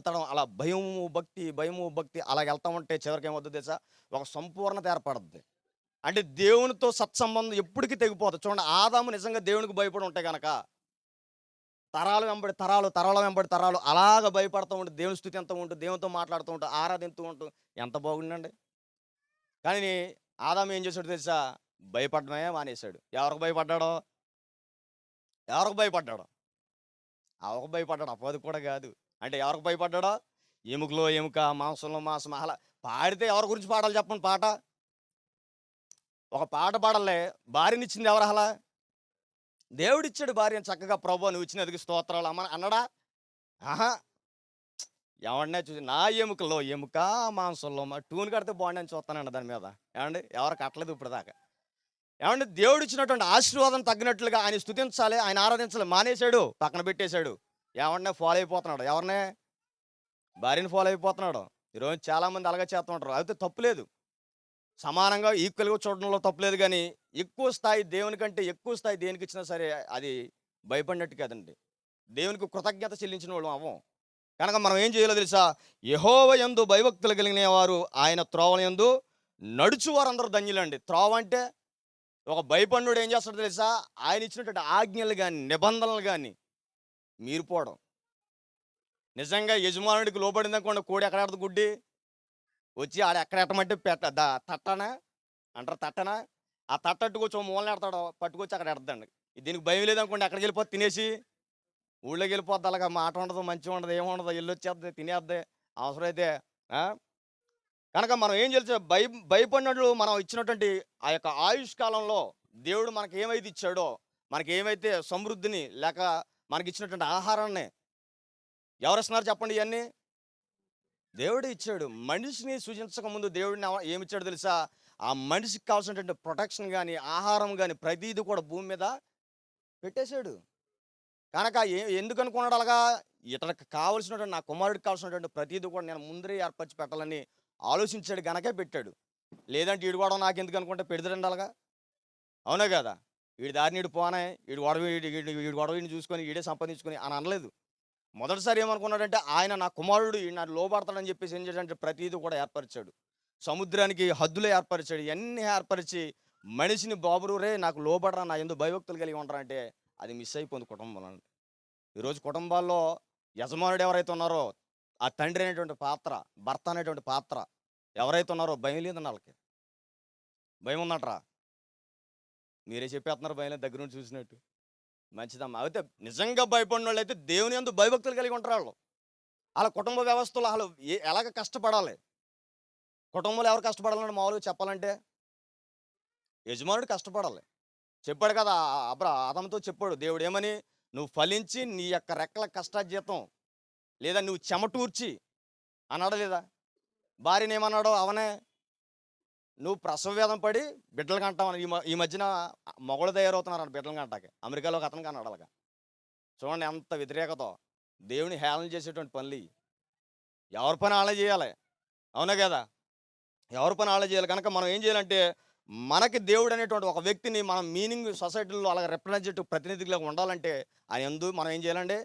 తరం అలా భయము భక్తి అలాగ వెళ్తా ఉంటే చివరికి ఏమవుతుంది తెలుసా, ఒక సంపూర్ణత ఏర్పడుద్ది. అంటే దేవునితో సత్సంబంధం ఎప్పటికీ తెగిపోతుంది. చూడండి, ఆదాము నిజంగా దేవునికి భయపడి ఉంటే కనుక తరాల వెంబడి తరాలు అలాగ భయపడుతూ ఉంటూ దేవుని స్థుతి ఎంత ఉంటూ, దేవునితో మాట్లాడుతూ ఉంటా, ఆరాధిస్తూ ఉంటూ ఎంత బాగుండండి. కానీ ఆదాము ఏం చేశాడు తెలుసా, భయపడమే మానేశాడు. ఎవరికి భయపడ్డాడో? అవకు భయపడ్డాడు, అపవాది కూడా కాదు. అంటే ఎవరికి భయపడ్డాడో? ఎముకలో ఎముక, మాంసంలో మాంసం. అలా పాడితే ఎవరి గురించి పాడాలి చెప్పండి? పాట, ఒక పాట పాడాలే, భార్యనిచ్చింది ఎవరు? అలా దేవుడిచ్చాడు భార్యను చక్కగా. ప్రభు నువ్వు ఇచ్చినందుకు స్తోత్రాలు అమ్మ అన్నాడా? ఆహా, ఎవడనే చూసి నా ఎముకలో ఎముక, మాంసంలో మా టూన్ కడితే బాగుండి అని చూస్తానండి దాని మీద. ఏమండి, ఎవరు కట్టలేదు ఇప్పుడు దాకా. ఏమంటే దేవుడు ఇచ్చినటువంటి ఆశీర్వాదం తగ్గినట్లుగా ఆయన స్తుతించాలి, ఆయన ఆరాధించాలి. మానేశాడు, పక్కన పెట్టేశాడు. ఎవరినే ఫాలో అయిపోతున్నాడు? ఎవరినే? భార్యని ఫాలో అయిపోతున్నాడు. ఈరోజు చాలామంది అలాగే చేస్తూ ఉంటారు. అయితే తప్పులేదు, సమానంగా ఈక్వల్గా చూడడంలో తప్పులేదు. కానీ ఎక్కువ స్థాయి దేవుని కంటే ఎక్కువ స్థాయి దేనికి ఇచ్చినా సరే అది భయపడినట్టు కదండి. దేవునికి కృతజ్ఞత చెల్లించిన వాళ్ళు అవ్వం. కనుక మనం ఏం చేయాలో తెలుసా, యెహోవాయందు భయభక్తులు కలిగిన వారు ఆయన త్రోవయందు నడుచు వారందరూ ధన్యులండి. త్రోవ అంటే ఒక భయపండుడు ఏం చేస్తాడో తెలుసా, ఆయన ఇచ్చినటువంటి ఆజ్ఞలు కానీ నిబంధనలు కానీ మీరిపోవడం. నిజంగా యజమానుడికి లోబడింది అనుకోండి, కోడి ఎక్కడ ఆడదు, గుడ్డి వచ్చి ఆడ ఎక్కడ ఎట్టమంటే తట్టనా అంటారు, తట్టనా ఆ తట్టట్టుకొచ్చి ఓ మూలన ఎడతాడు, పట్టుకొచ్చి అక్కడ ఎడతాండి. దీనికి భయం లేదనుకోండి, ఎక్కడికి వెళ్ళిపోద్ది, తినేసి ఊళ్ళోకి వెళ్ళిపోద్ది. అలాగా మాట ఉండదు, మంచిగా ఉండదు, ఏముండదు, ఇల్లు వచ్చేద్ది, తినేద్ది అవసరమైతే. కనుక మనం ఏం చేయాలి, భయపడినట్లు మనం ఇచ్చినటువంటి ఆ యొక్క ఆయుష్ కాలంలో దేవుడు మనకి ఏమైతే ఇచ్చాడో, మనకి ఏమైతే సమృద్ధిని లేక మనకి ఇచ్చినటువంటి ఆహారాన్ని ఎవరిస్తున్నారు చెప్పండి? ఇవన్నీ దేవుడే ఇచ్చాడు. మనిషిని సృజించక ముందు దేవుడిని ఏమి ఇచ్చాడు తెలుసా, ఆ మనిషికి కావాల్సినటువంటి ప్రొటెక్షన్ కానీ ఆహారం కానీ ప్రతిదీ కూడా భూమి మీద పెట్టేశాడు. కనుక ఎందుకు అనుకున్నాడు అలాగా, ఇతనికి కావాల్సినటువంటి, నా కుమారుడికి కావాల్సినటువంటి ప్రతిదీ కూడా నేను ముందరే ఏర్పరిచి పెట్టాలని ఆలోచించాడు గనకే పెట్టాడు. లేదంటే ఈడు కూడా నాకు ఎందుకు అనుకుంటే పెడతాడండి అలాగా, అవునా కదా? వీడి దారిని ఈడు పోనే, వీడి గొడవని చూసుకొని ఈడే సంపాదించుకొని అని అనలేదు. మొదటిసారి ఏమనుకున్నాడంటే, ఆయన నా కుమారుడు నా లోబడతాడని చెప్పేసి ఏం చేశాడంటే ప్రతిదీ కూడా ఏర్పరిచాడు. సముద్రానికి హద్దులు ఏర్పరిచాడు. ఇవన్నీ ఏర్పరిచి మనిషిని బాబురు రే నాకు లోబడరా, నా ఎందుకు భయభక్తులు కలిగి ఉంటారా అంటే అది మిస్ అయిపోయింది కుటుంబంలో. ఈరోజు కుటుంబాల్లో యజమానుడు ఎవరైతే ఉన్నారో, ఆ తండ్రి అనేటువంటి పాత్ర, భర్త అనేటువంటి పాత్ర ఎవరైతే ఉన్నారో భయం లేదన్న వాళ్ళకి. భయం ఉందంటరా? మీరే చెప్పేస్తున్నారు భయం దగ్గర నుండి చూసినట్టు. మంచిదమ్మా. అయితే నిజంగా భయపడిన వాళ్ళు అయితే దేవుని యందు భయభక్తులు కలిగి ఉంటారు వాళ్ళు. వాళ్ళ కుటుంబ వ్యవస్థలో వాళ్ళు ఎలాగ కష్టపడాలి, కుటుంబంలో ఎవరు కష్టపడాలని మామూలుగా చెప్పాలంటే యజమానుడు కష్టపడాలి. చెప్పాడు కదా ఆదాముతో చెప్పాడు దేవుడు ఏమని, నువ్వు ఫలించి నీ యొక్క రెక్కల కష్టార్జితం లేదా నువ్వు చెమటూర్చి అన్నాడా లేదా? భార్యని ఏమన్నాడో అవనే, నువ్వు ప్రసవ వేదం పడి బిడ్డలు కంటావు. ఈ మధ్యన మొగలు తయారవుతున్నారు బిడ్డలు కంటాకి. అమెరికాలో ఒక అతనికి అన్నాడు అలాగా. చూడండి ఎంత వ్యతిరేకత. దేవుని హేళన చేసేటువంటి పనులు ఇవి. ఎవరి పని వాళ్ళే చేయాలి, అవునా కదా? ఎవరి పని వాళ్ళే చేయాలి. కనుక మనం ఏం చేయాలంటే మనకి దేవుడు అనేటువంటి ఒక వ్యక్తిని మనం మీనింగ్ సొసైటీలో అలాగే రిప్రజెంటేటివ్ ప్రతినిధిగా ఉండాలంటే ఆయన ఎందు మనం ఏం చేయాలంటే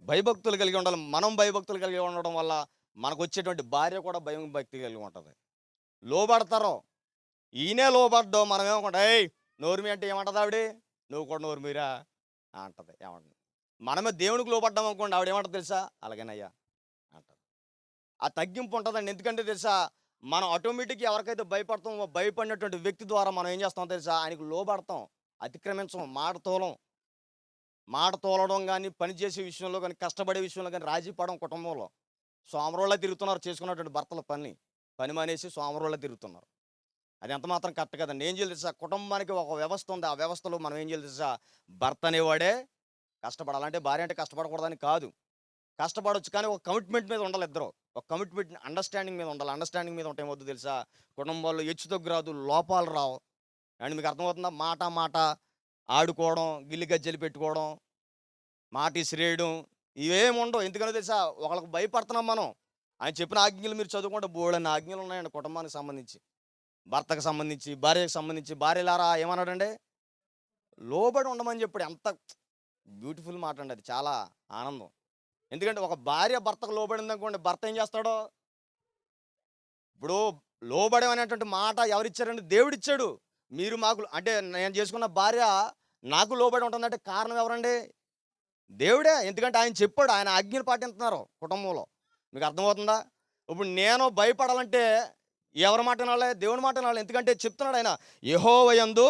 భయభక్తులు కలిగి ఉండాలి. మనం భయభక్తులు కలిగి ఉండడం వల్ల మనకు వచ్చేటువంటి భార్య కూడా భయం భక్తి కలిగి ఉంటుంది. లోబడతారో ఈయనే లోబడ్డో మనం ఏమనుకుంటా, ఏయ్ నోరుమి అంటే ఏమంటుంది ఆవిడ, నువ్వు కూడా నోరు మీరా అంటది. ఏమంటుంది? మనమే దేవునికి లోబడ్డాం అనుకోండి, ఆవిడ ఏమంటుంది తెలుసా, అలాగేనయ్యా అంటది. ఆ తగ్గింపు ఉంటుందండి. ఎందుకంటే తెలుసా, మనం ఆటోమేటిక్గా ఎవరికైతే భయపడతామో భయపడినటువంటి వ్యక్తి ద్వారా మనం ఏం చేస్తాం తెలుసా, ఆయనకు లోబడతాం, అతిక్రమించం, మాట తోలడం కానీ, పనిచేసే విషయంలో కానీ, కష్టపడే విషయంలో కానీ రాజీ పడడం. కుటుంబంలో సోమరోళ్ళ తిరుగుతున్నారు చేసుకున్నటువంటి భర్తల పని మానేసి సోమరోళ్ళ తిరుగుతున్నారు. అది ఎంత మాత్రం కరెక్ట్ కదండి. ఏం చేయాలి తెలుసా, కుటుంబానికి ఒక వ్యవస్థ ఉంది. ఆ వ్యవస్థలో మనం ఏం చేయాలి తెలుసా, భర్త అనేవాడే కష్టపడాలి. అంటే భార్య అంటే కష్టపడకూడదని కాదు, కష్టపడవచ్చు, కానీ ఒక కమిట్మెంట్ మీద ఉండాలి. ఇద్దరు ఒక కమిట్మెంట్ అండర్స్టాండింగ్ మీద ఉండాలి. అండర్స్టాండింగ్ మీద ఉంటే ఏమవుతుంది తెలుసా, కుటుంబాల్లో హెచ్చుతగ్గు రాదు, లోపాలు రావు. అండ్ మీకు అర్థమవుతుందా, మాట ఆడుకోవడం, గిల్లి గజ్జలు పెట్టుకోవడం, మాట ఇసిరేయడం ఇవేమి ఉండవు. ఎందుకనో తెలుసా, ఒకళ్ళకి భయపడుతున్నాం మనం. ఆయన చెప్పిన ఆజ్ఞలు మీరు చదువుకుంటే బోళ్ళని ఆజ్ఞలు ఉన్నాయండి కుటుంబానికి సంబంధించి, భర్తకు సంబంధించి, భార్యకు సంబంధించి. భార్యలారా ఏమన్నాడండి, లోబడి ఉండమని చెప్పాడు. ఎంత బ్యూటిఫుల్ మాట అండి, అది చాలా ఆనందం. ఎందుకంటే ఒక భార్య భర్తకు లోబడింది అనుకోండి, భర్త ఏం చేస్తాడో, ఇప్పుడు లోబడం అనేటువంటి మాట ఎవరిచ్చారండి, దేవుడిచ్చాడు. మీరు మాకు అంటే నేను చేసుకున్న భార్య నాకు లోబడి ఉంటుందంటే కారణం ఎవరండి, దేవుడే. ఎందుకంటే ఆయన చెప్పాడు, ఆయన ఆజ్ఞలు పాటిస్తున్నారు కుటుంబంలో. మీకు అర్థమవుతుందా? ఇప్పుడు నేను భయపడాలంటే ఎవరి మాట వినాలి, దేవుని మాట వినాలి. ఎందుకంటే చెప్తున్నాడు ఆయన, యెహోవా యందు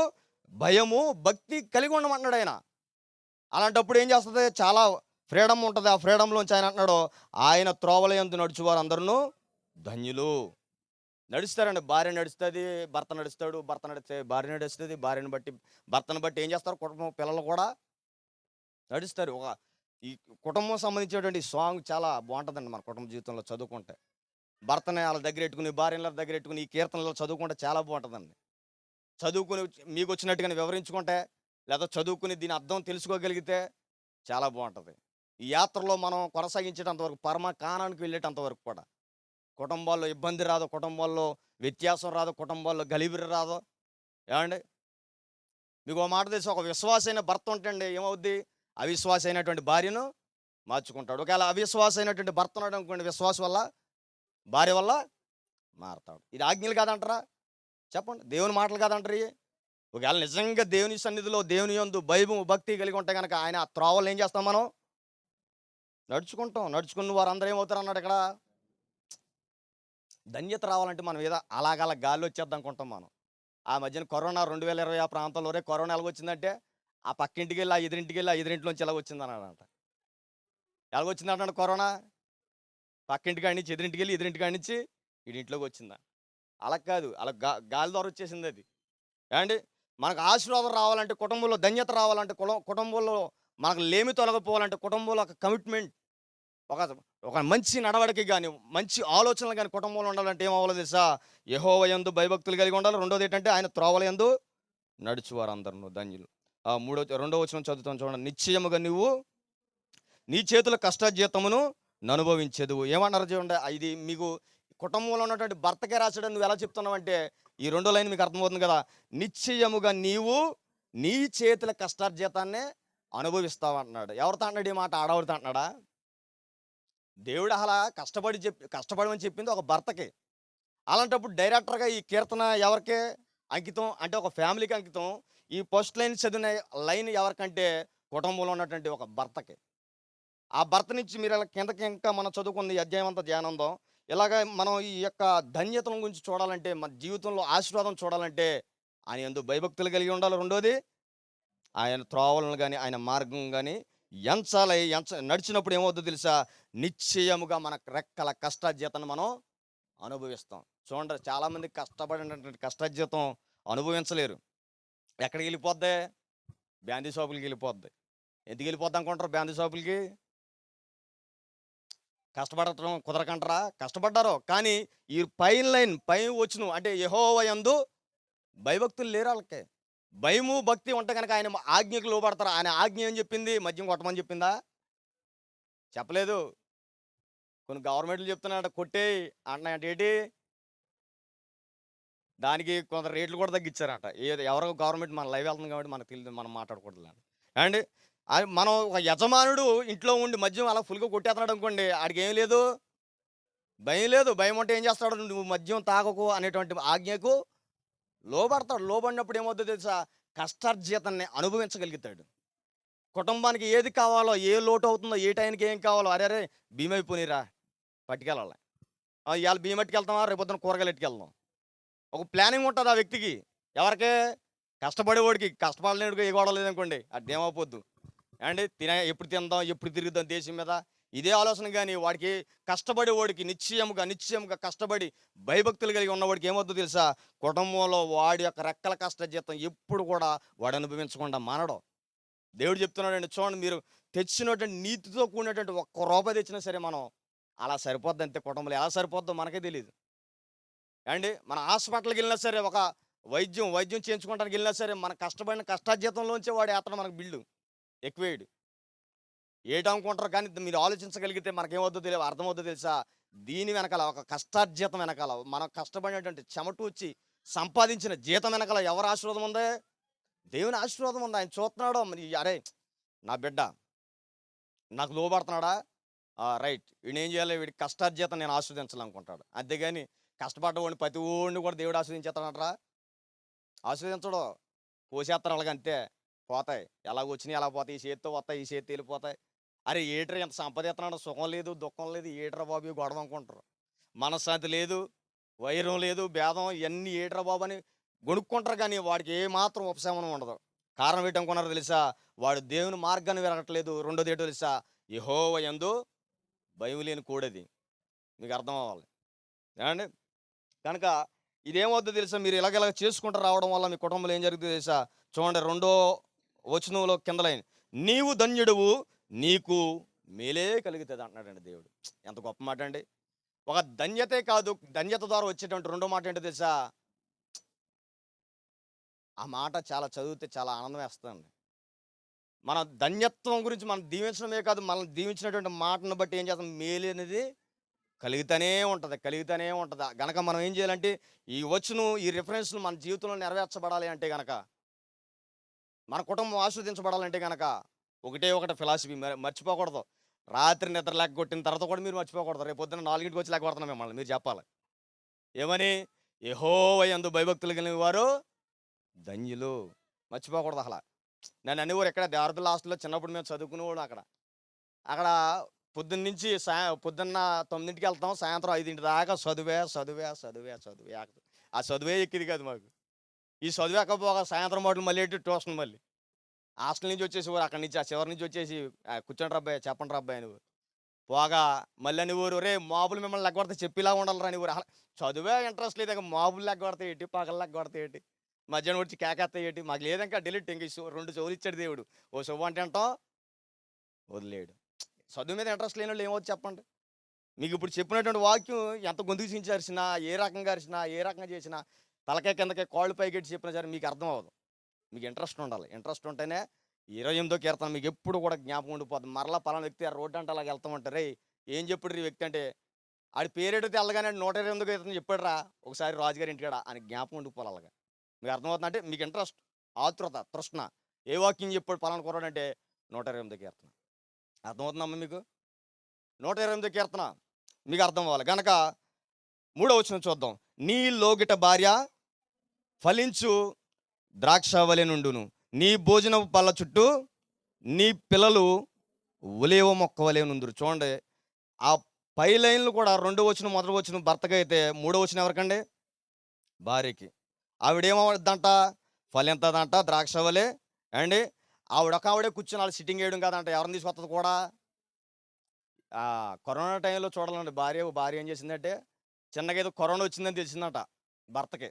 భయము భక్తి కలిగి ఉండమంటున్నాడు ఆయన. అలాంటప్పుడు ఏం చేస్తుంది, చాలా ఫ్రీడమ్ ఉంటుంది. ఆ ఫ్రీడంలోంచి ఆయన అంటున్నాడు, ఆయన త్రోవల యందు నడుచువారు అందరూ ధన్యులు. నడుస్తారండి. భార్య నడుస్తుంది, భర్త నడుస్తాడు, భర్త నడిస్తే భార్య నడుస్తుంది, భార్యను బట్టి భర్తను బట్టి ఏం చేస్తారు, కుటుంబం పిల్లలు కూడా నడుస్తారు. ఈ కుటుంబం సంబంధించినటువంటి సాంగ్ చాలా బాగుంటుందండి మన కుటుంబ జీవితంలో చదువుకుంటే. భర్తని వాళ్ళ దగ్గర పెట్టుకుని, భార్యల దగ్గర పెట్టుకుని ఈ కీర్తనలో చదువుకుంటే చాలా బాగుంటుందండి. చదువుకుని మీకు వచ్చినట్టుగానే వివరించుకుంటే, లేదా చదువుకుని దీని అర్థం తెలుసుకోగలిగితే చాలా బాగుంటుంది. ఈ యాత్రలో మనం కొనసాగించేటంత వరకు, కానానికి వెళ్ళేటంత వరకు కూడా కుటుంబాల్లో ఇబ్బంది రాదు, కుటుంబాల్లో వ్యత్యాసం రాదు, కుటుంబాల్లో గలిబిరి రాదు. ఏమండి మీకు ఒక మాట తెలిసి, ఒక విశ్వాసైన భర్త ఉంటండి ఏమవుద్ది, అవిశ్వాస అయినటువంటి భార్యను మార్చుకుంటాడు. ఒకవేళ అవిశ్వాస అయినటువంటి భర్త ఉన్నాడు అనుకోండి, విశ్వాసం వల్ల భార్య వల్ల మారతాడు. ఇది ఆజ్ఞలు కాదంటారా చెప్పండి, దేవుని మాటలు కాదంటారు ఇవి. ఒకవేళ నిజంగా దేవుని సన్నిధిలో దేవుని యందు భయము భక్తి కలిగి ఉంటే కనుక ఆయన ఆ త్రోవలు ఏం చేస్తాం, మనం నడుచుకుంటాం. నడుచుకున్న వారందరూ ఏమవుతారు అన్నాడు ఇక్కడ, ధన్యత రావాలంటే మనం ఏదో అలాగలా గాలి వచ్చేద్దాం అనుకుంటాం మనం. ఆ మధ్యన కరోనా 2020 ఆ ప్రాంతంలోనే కరోనా ఎలాగొచ్చిందంటే, ఆ పక్కింటికి వెళ్ళి, ఆ ఎదురింటికి వెళ్ళి, ఆ ఎదురింటిలోంచి ఎలాగొచ్చింది అన్నాడంట. ఎలాగొచ్చింది అంటాడు కరోనా, పక్కింటి కాడి నుంచి ఎదురింటికి వెళ్ళి, ఎదురింటి కాడి నుంచి ఇంట్లోకి వచ్చిందా. అలా కాదు, అలా గాలి ద్వారా వచ్చేసింది అది. ఏమండి మనకు ఆశీర్వాదం రావాలంటే, కుటుంబంలో ధన్యత రావాలంటే, కుటుంబంలో మనకు లేమి తొలగిపోవాలంటే, కుటుంబంలో ఒక కమిట్మెంట్, ఒక మంచి నడవడికి కానీ, మంచి ఆలోచనలు కానీ కుటుంబంలో ఉండాలంటే ఏమవ్వాలి తెలుసా, యెహోవా యందు భయభక్తులు కలిగి ఉండాలి. రెండోది ఏంటంటే ఆయన త్రోవల యందు నడుచువారు అందరూ ధన్యులు. రెండో వచనం చదువుతాం చూడండి, నిశ్చయముగా నువ్వు నీ చేతుల కష్టార్జితమును అనుభవించేదువు. ఏమన్నారు చూడండి, ఇది మీకు కుటుంబంలో ఉన్నటువంటి భర్తకే రాసాడని నువ్వు ఎలా చెప్తున్నావంటే, ఈ రెండో లైన్ మీకు అర్థమవుతుంది కదా, నిశ్చయముగా నీవు నీ చేతుల కష్టార్జితాన్నే అనుభవిస్తావు అంటున్నాడు. ఎవరితో అన్నాడు ఈ మాట, ఆడవారితో అంటున్నాడా? దేవుడు అలా కష్టపడమని చెప్పింది ఒక భర్తకి. అలాంటప్పుడు డైరెక్టర్గా ఈ కీర్తన ఎవరికే అంకితం అంటే, ఒక ఫ్యామిలీకి అంకితం. ఈ ఫస్ట్ లైన్ చదివిన లైన్ ఎవరికంటే, కుటుంబంలో ఉన్నటువంటి ఒక భర్తకి. ఆ భర్త నుంచి మీరు ఇలా కిందకి ఇంకా మనం చదువుకుంది అధ్యాయం అంతా ధ్యానందం. ఇలాగ మనం ఈ యొక్క ధన్యతల గురించి చూడాలంటే, మన జీవితంలో ఆశీర్వాదం చూడాలంటే ఆయన యందు భయభక్తులు కలిగి ఉండాలి. రెండోది ఆయన త్రోవలను కానీ ఆయన మార్గం కానీ ఎంచాలి. నడిచినప్పుడు ఏమవుతుందో తెలుసా, నిశ్చయముగా మన రెక్కల కష్టార్జితాన్ని మనం అనుభవిస్తాం. చూడండి, చాలామంది కష్టపడినటువంటి కష్టార్జితం అనుభవించలేరు. ఎక్కడికి వెళ్ళిపోద్ది? బ్యాందీ షాపులకి వెళ్ళిపోద్ది. ఎందుకు వెళ్ళిపోద్ది అనుకుంటారు బ్యాందీ షాపులకి? కష్టపడటం కుదరకంటారా? కష్టపడ్డారు, కానీ ఈ పైన లైన్ పైన వచ్చును అంటే యెహోవా యందు భయభక్తులు లేరు వాళ్ళకి. భయము భక్తి ఉంటే కనుక ఆయన ఆజ్ఞకు లోబడతారు. ఆయన ఆజ్ఞ ఏం చెప్పింది? మద్యం కొట్టమని చెప్పిందా? చెప్పలేదు. కొన్ని గవర్నమెంట్లు చెప్తున్నాడు కొట్టేయి అంటున్నాయంట. ఏంటి? దానికి కొంత రేట్లు కూడా తగ్గించారట. ఎవరో గవర్నమెంట్ మన లైవ్ వెళ్తుంది కాబట్టి మనకు తెలియదు, మనం మాట్లాడకూడదు అండి. మనం ఒక యజమానుడు ఇంట్లో ఉండి మద్యం అలా ఫుల్గా కొట్టేస్తున్నాడు అనుకోండి, ఆడికి ఏం లేదు, భయం లేదు. భయం అంటే ఏం చేస్తాడు? నువ్వు మద్యం తాగకు అనేటువంటి ఆజ్ఞకు లోబడతాడు. లోబడినప్పుడు ఏమవుతుందో తెలుసా, కష్టార్జితాన్ని అనుభవించగలుగుతాడు. కుటుంబానికి ఏది కావాలో, ఏ లోటు అవుతుందో, ఏ టైంకి ఏం కావాలో, అరే బియ్యం అయిపోయిరా పట్టుకెళ్ళాలి. ఇవాళ బియ్యం పట్టుకెళ్తామా, రేపొద్దున కూరగాయలు ఎట్టుకెళ్దాం. ఒక ప్లానింగ్ ఉంటుంది ఆ వ్యక్తికి. ఎవరికే? కష్టపడేవాడికి. కష్టపడలేడు ఏ గొడవ లేదనుకోండి, అదేమైపోద్దు అండి. ఎప్పుడు తిందాం, ఎప్పుడు తిరుగుదాం దేశం మీద, ఇదే ఆలోచన. కానీ వాడికి కష్టపడేవాడికి నిశ్చయముగా కష్టపడి భయభక్తులు కలిగి ఉన్నవాడికి ఏమవుతుందో తెలుసా, కుటుంబంలో వాడి యొక్క రెక్కల కష్టజీతం ఎప్పుడు కూడా వాడు అనుభవించకుండా మానడం. దేవుడు చెప్తున్నాడండి, చూడండి, మీరు తెచ్చినటువంటి నీతితో కూడినటువంటి ఒక్క రూపాయి తెచ్చినా సరే మనం అలా సరిపోద్ది అంతే. కుటుంబంలో ఎలా సరిపోద్దో మనకే తెలియదు అండి. మన హాస్పిటల్కి వెళ్ళినా సరే, ఒక వైద్యం చేయించుకోవడానికి వెళ్ళినా సరే, మన కష్టపడిన కష్టార్జితంలోంచే వాడు వేస్తాడు మనకు బిల్లు ఎక్కువేయడు. ఏటనుకుంటారు, కానీ మీరు ఆలోచించగలిగితే మనకేమవుతుందో తెలియదు, అర్థమవుతుందో తెలుసా, దీని వెనకాల ఒక కష్టార్జితం వెనకాల, మనం కష్టపడినటువంటి చెమటూచి సంపాదించిన జీతం వెనకాల ఎవరి ఆశీర్వాదం ఉంది? దేవుని ఆశీర్వాదం ఉంది. ఆయన చూస్తున్నాడు, మరి అరే నా బిడ్డ నాకు లోబడుతున్నాడా, రైట్, వీడు ఏం చేయాలి, వీడికి కష్టార్జితం నేను ఆస్వాదించాలనుకుంటాడు. అంతేగాని కష్టపడ్డవాడిని ప్రతి ఓడిని కూడా దేవుడు ఆస్వాదించేస్తాడంటారా? ఆస్వాదించడు. కోసేస్తారు అలాగ అంతే, పోతాయి. ఎలా వచ్చినాయి ఎలా పోతాయి, ఈ చేతితో వస్తాయి, ఈ చేతి వెళ్ళిపోతాయి. అరే ఏటర్ ఎంత సంపాదిస్తున్నాడు, సుఖం లేదు దుఃఖం లేదు, ఏటరా బాబు గొడవ అనుకుంటారు. మనశ్శాంతి లేదు, వైరం లేదు, భేదం, ఇవన్నీ ఏటరా బాబు అని గొనుక్కుంటారు. కానీ వాడికి ఏమాత్రం ఉపశమనం ఉండదు. కారణం ఏంటనుకున్నారో తెలుసా, వాడు దేవుని మార్గాన్ని విరగట్లేదు. రెండోది ఏంటో తెలుసా, యెహోవా యందు భయం లేని కోడది. మీకు అర్థం అవ్వాలి ఏమండి. కనుక ఇదేమవుతుందో తెలుసా, మీరు ఇలాగ చేసుకుంటూ రావడం వల్ల మీ కుటుంబంలో ఏం జరుగుతుందో తెలుసా. చూడండి, 2వ వచనంలో కింద లైన్, నీవు ధన్యుడువు, నీకు మేలే కలుగుతుంది అంటున్నాడండి దేవుడు. ఎంత గొప్ప మాట అండి. ఒక ధన్యతే కాదు, ధన్యత ద్వారా వచ్చేటువంటి రెండో మాట ఏంటో తెలుసా. ఆ మాట చాలా చదివితే చాలా ఆనందం వేస్తుందండి. మన ధన్యత్వం గురించి మనం దీవించడమే కాదు, మనం దీవించినటువంటి మాటను బట్టి ఏం చేస్తాం, మేలు అనేది కలుగుతూనే ఉంటుంది. గనక మనం ఏం చేయాలంటే, ఈ వచ్చును ఈ రిఫరెన్స్ను మన జీవితంలో నెరవేర్చబడాలి అంటే గనక, మన కుటుంబం ఆస్వాదించబడాలంటే కనుక ఒకటే ఫిలాసఫీ మర్చిపోకూడదు. రాత్రి నిద్ర లెక్క కొట్టిన తర్వాత కూడా మీరు మర్చిపోకూడదు. రేపు పొద్దున్న 4ంటికి వచ్చి లెక్క కొడుతున్నాం మిమ్మల్ని. మీరు చెప్పాలి ఏమని, యెహోవా యందు భయభక్తులు కలిగిన వారు ధన్యులు. మర్చిపోకూడదు అసలు. నన్ను అనేవారు ఎక్కడ దేవరతుల హాస్టల్లో చిన్నప్పుడు మేము చదువుకునేవాడు. అక్కడ పొద్దున్న 9ంటికి వెళ్తాం, సాయంత్రం 5ంటి దాకా చదువే. ఆ చదువే ఎక్కింది కాదు మాకు. ఈ చదివేకపోగా సాయంత్రం మాటలు మళ్ళీ ట్యూషన్, మళ్ళీ హాస్టల్ నుంచి వచ్చేసి అక్కడి నుంచి ఆ చివరి నుంచి వచ్చేసి కూర్చోండి రబ్బాయి, చెప్పండి రబ్బాయి నువ్వు పోగా మళ్ళీ అని ఊరు, రే మాబులు మిమ్మల్ని లెగ్గొడితే చెప్పిలా ఉండాలి రాని ఊరు. చదివే ఇంట్రెస్ట్ లేదు, ఇక మాబులు లెగ్గొడతాయి ఏంటి, పగలు లెగ్గొడతాయి ఏంటి, మధ్యాహ్నం వచ్చి కేకేస్తాయి ఏంటి, మాకు లేదంకా డిలీట్. ఇంక 2 చెవులు ఇచ్చాడు దేవుడు. ఓ చెవు అంటే అంటాం వదిలేడు. చదువు మీద ఇంట్రెస్ట్ లేని వాళ్ళు ఏమవుతుంది చెప్పండి. మీకు ఇప్పుడు చెప్పినటువంటి వాక్యం ఎంత గొంతుకు చించి అరిచినా, ఏ రకంగా అరిచినా, ఏ రకంగా చేసినా, తలకాయ కిందకే కాళ్ళు పైకెట్టి చెప్పినా సరే మీకు అర్థం అవ్వదు. మీకు ఇంట్రెస్ట్ ఉండాలి. ఇంట్రెస్ట్ ఉంటేనే 28వ కీర్తన మీకు ఎప్పుడు కూడా జ్ఞాపకం ఉండిపోతుంది. మరలా పలానా వ్యక్తి ఆ రోడ్డు అంటే అలాగ వెళ్తామంటారే, ఏం చెప్పాడు ఈ వ్యక్తి అంటే, ఆడి పేరేటో తెల్లగానే 128వ కీర్తన చెప్పాడు రా ఒకసారి రాజుగారి ఇంటికాడ అని జ్ఞాపకం ఉండిపోవాలి. అలాగా మీకు అర్థమవుతుంది అంటే మీకు ఇంట్రెస్ట్, ఆతృత, తృష్ణ. ఏ వాక్యం చెప్పాడు పలానా కుర్రాడు అంటే 128వ కీర్తన. అర్థమవుతుందమ్మా మీకు? 128వ కీర్తన మీకు అర్థం అవ్వాలి. కనుక 3వ వచనం చూద్దాం. నీ లోగిట భార్య ఫలించు ద్రాక్షవలె నుండును, నీ భోజనపు పళ్ళ చుట్టూ నీ పిల్లలు ఉలేవ మొక్కవలే నుందురు. చూడండి, ఆ పై లైన్లు కూడా 2వ వచనం మొదటి వచనం భర్తకి అయితే, 3వ వచనం ఎవరికండి? భార్యకి. ఆవిడేమవుద్దంట, ఫలింతదంట ద్రాక్ష వలె. అండి ఆవిడే కూర్చొని వాళ్ళు సిట్టింగ్ వేయడం కాదంట, ఎవరిని తీసుకొస్తుంది కూడా. కరోనా టైంలో చూడాలండి, భార్య ఏం చేసిందంటే, చిన్నగా ఏదో కరోనా వచ్చిందని తెలిసిందంట భర్తకి.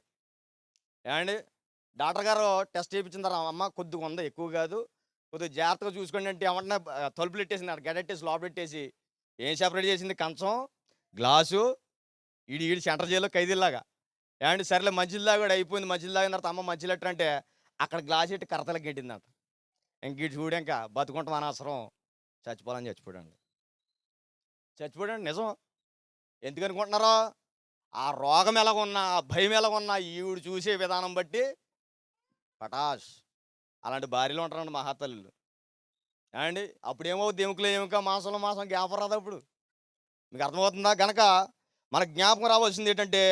ఏమండి డాక్టర్ గారు టెస్ట్ చేయించిన తర్వాత, అమ్మ కొద్దిగా ఉంది, ఎక్కువ కాదు, కొద్దిగా జాగ్రత్తగా చూసుకోండి అంటే ఏమంటున్నా, తలుపులు పెట్టేసింది, అక్కడ గడెట్టేసి లోపల పెట్టేసి ఏం సెపరేట్ చేసింది, కంచం గ్లాసు, ఈడు సెంటర్ జైల్లో ఖైదీలాగా. ఏమండి సరేలే మంచిలు తాగాడు, అయిపోయింది. మంచిలు తాగిన తర్వాత అమ్మ మంచిలు ఎట్టంటే అక్కడ గ్లాస్ ఎట్టి కరతలకు గెట్టిందంట. ఇంక చూడు, ఇంకా బతుకుంటాం అనవసరం, చచ్చిపోయాడండి. నిజం. ఎందుకనుకుంటున్నారో, ఆ రోగం ఎలాగున్నా, ఆ భయం ఎలాగున్నా, ఈవిడు చూసే విధానం బట్టి పటాష్ అలాంటి భార్యలు ఉంటారండి మహాతల్లులు. ఏమండి అప్పుడు ఏమవుద్ది, ఎముకలు ఎముక, మాసం జ్ఞాపకం రాదు. అప్పుడు మీకు అర్థమవుతుందా? గనక మనకు జ్ఞాపకం రావాల్సింది ఏంటంటే,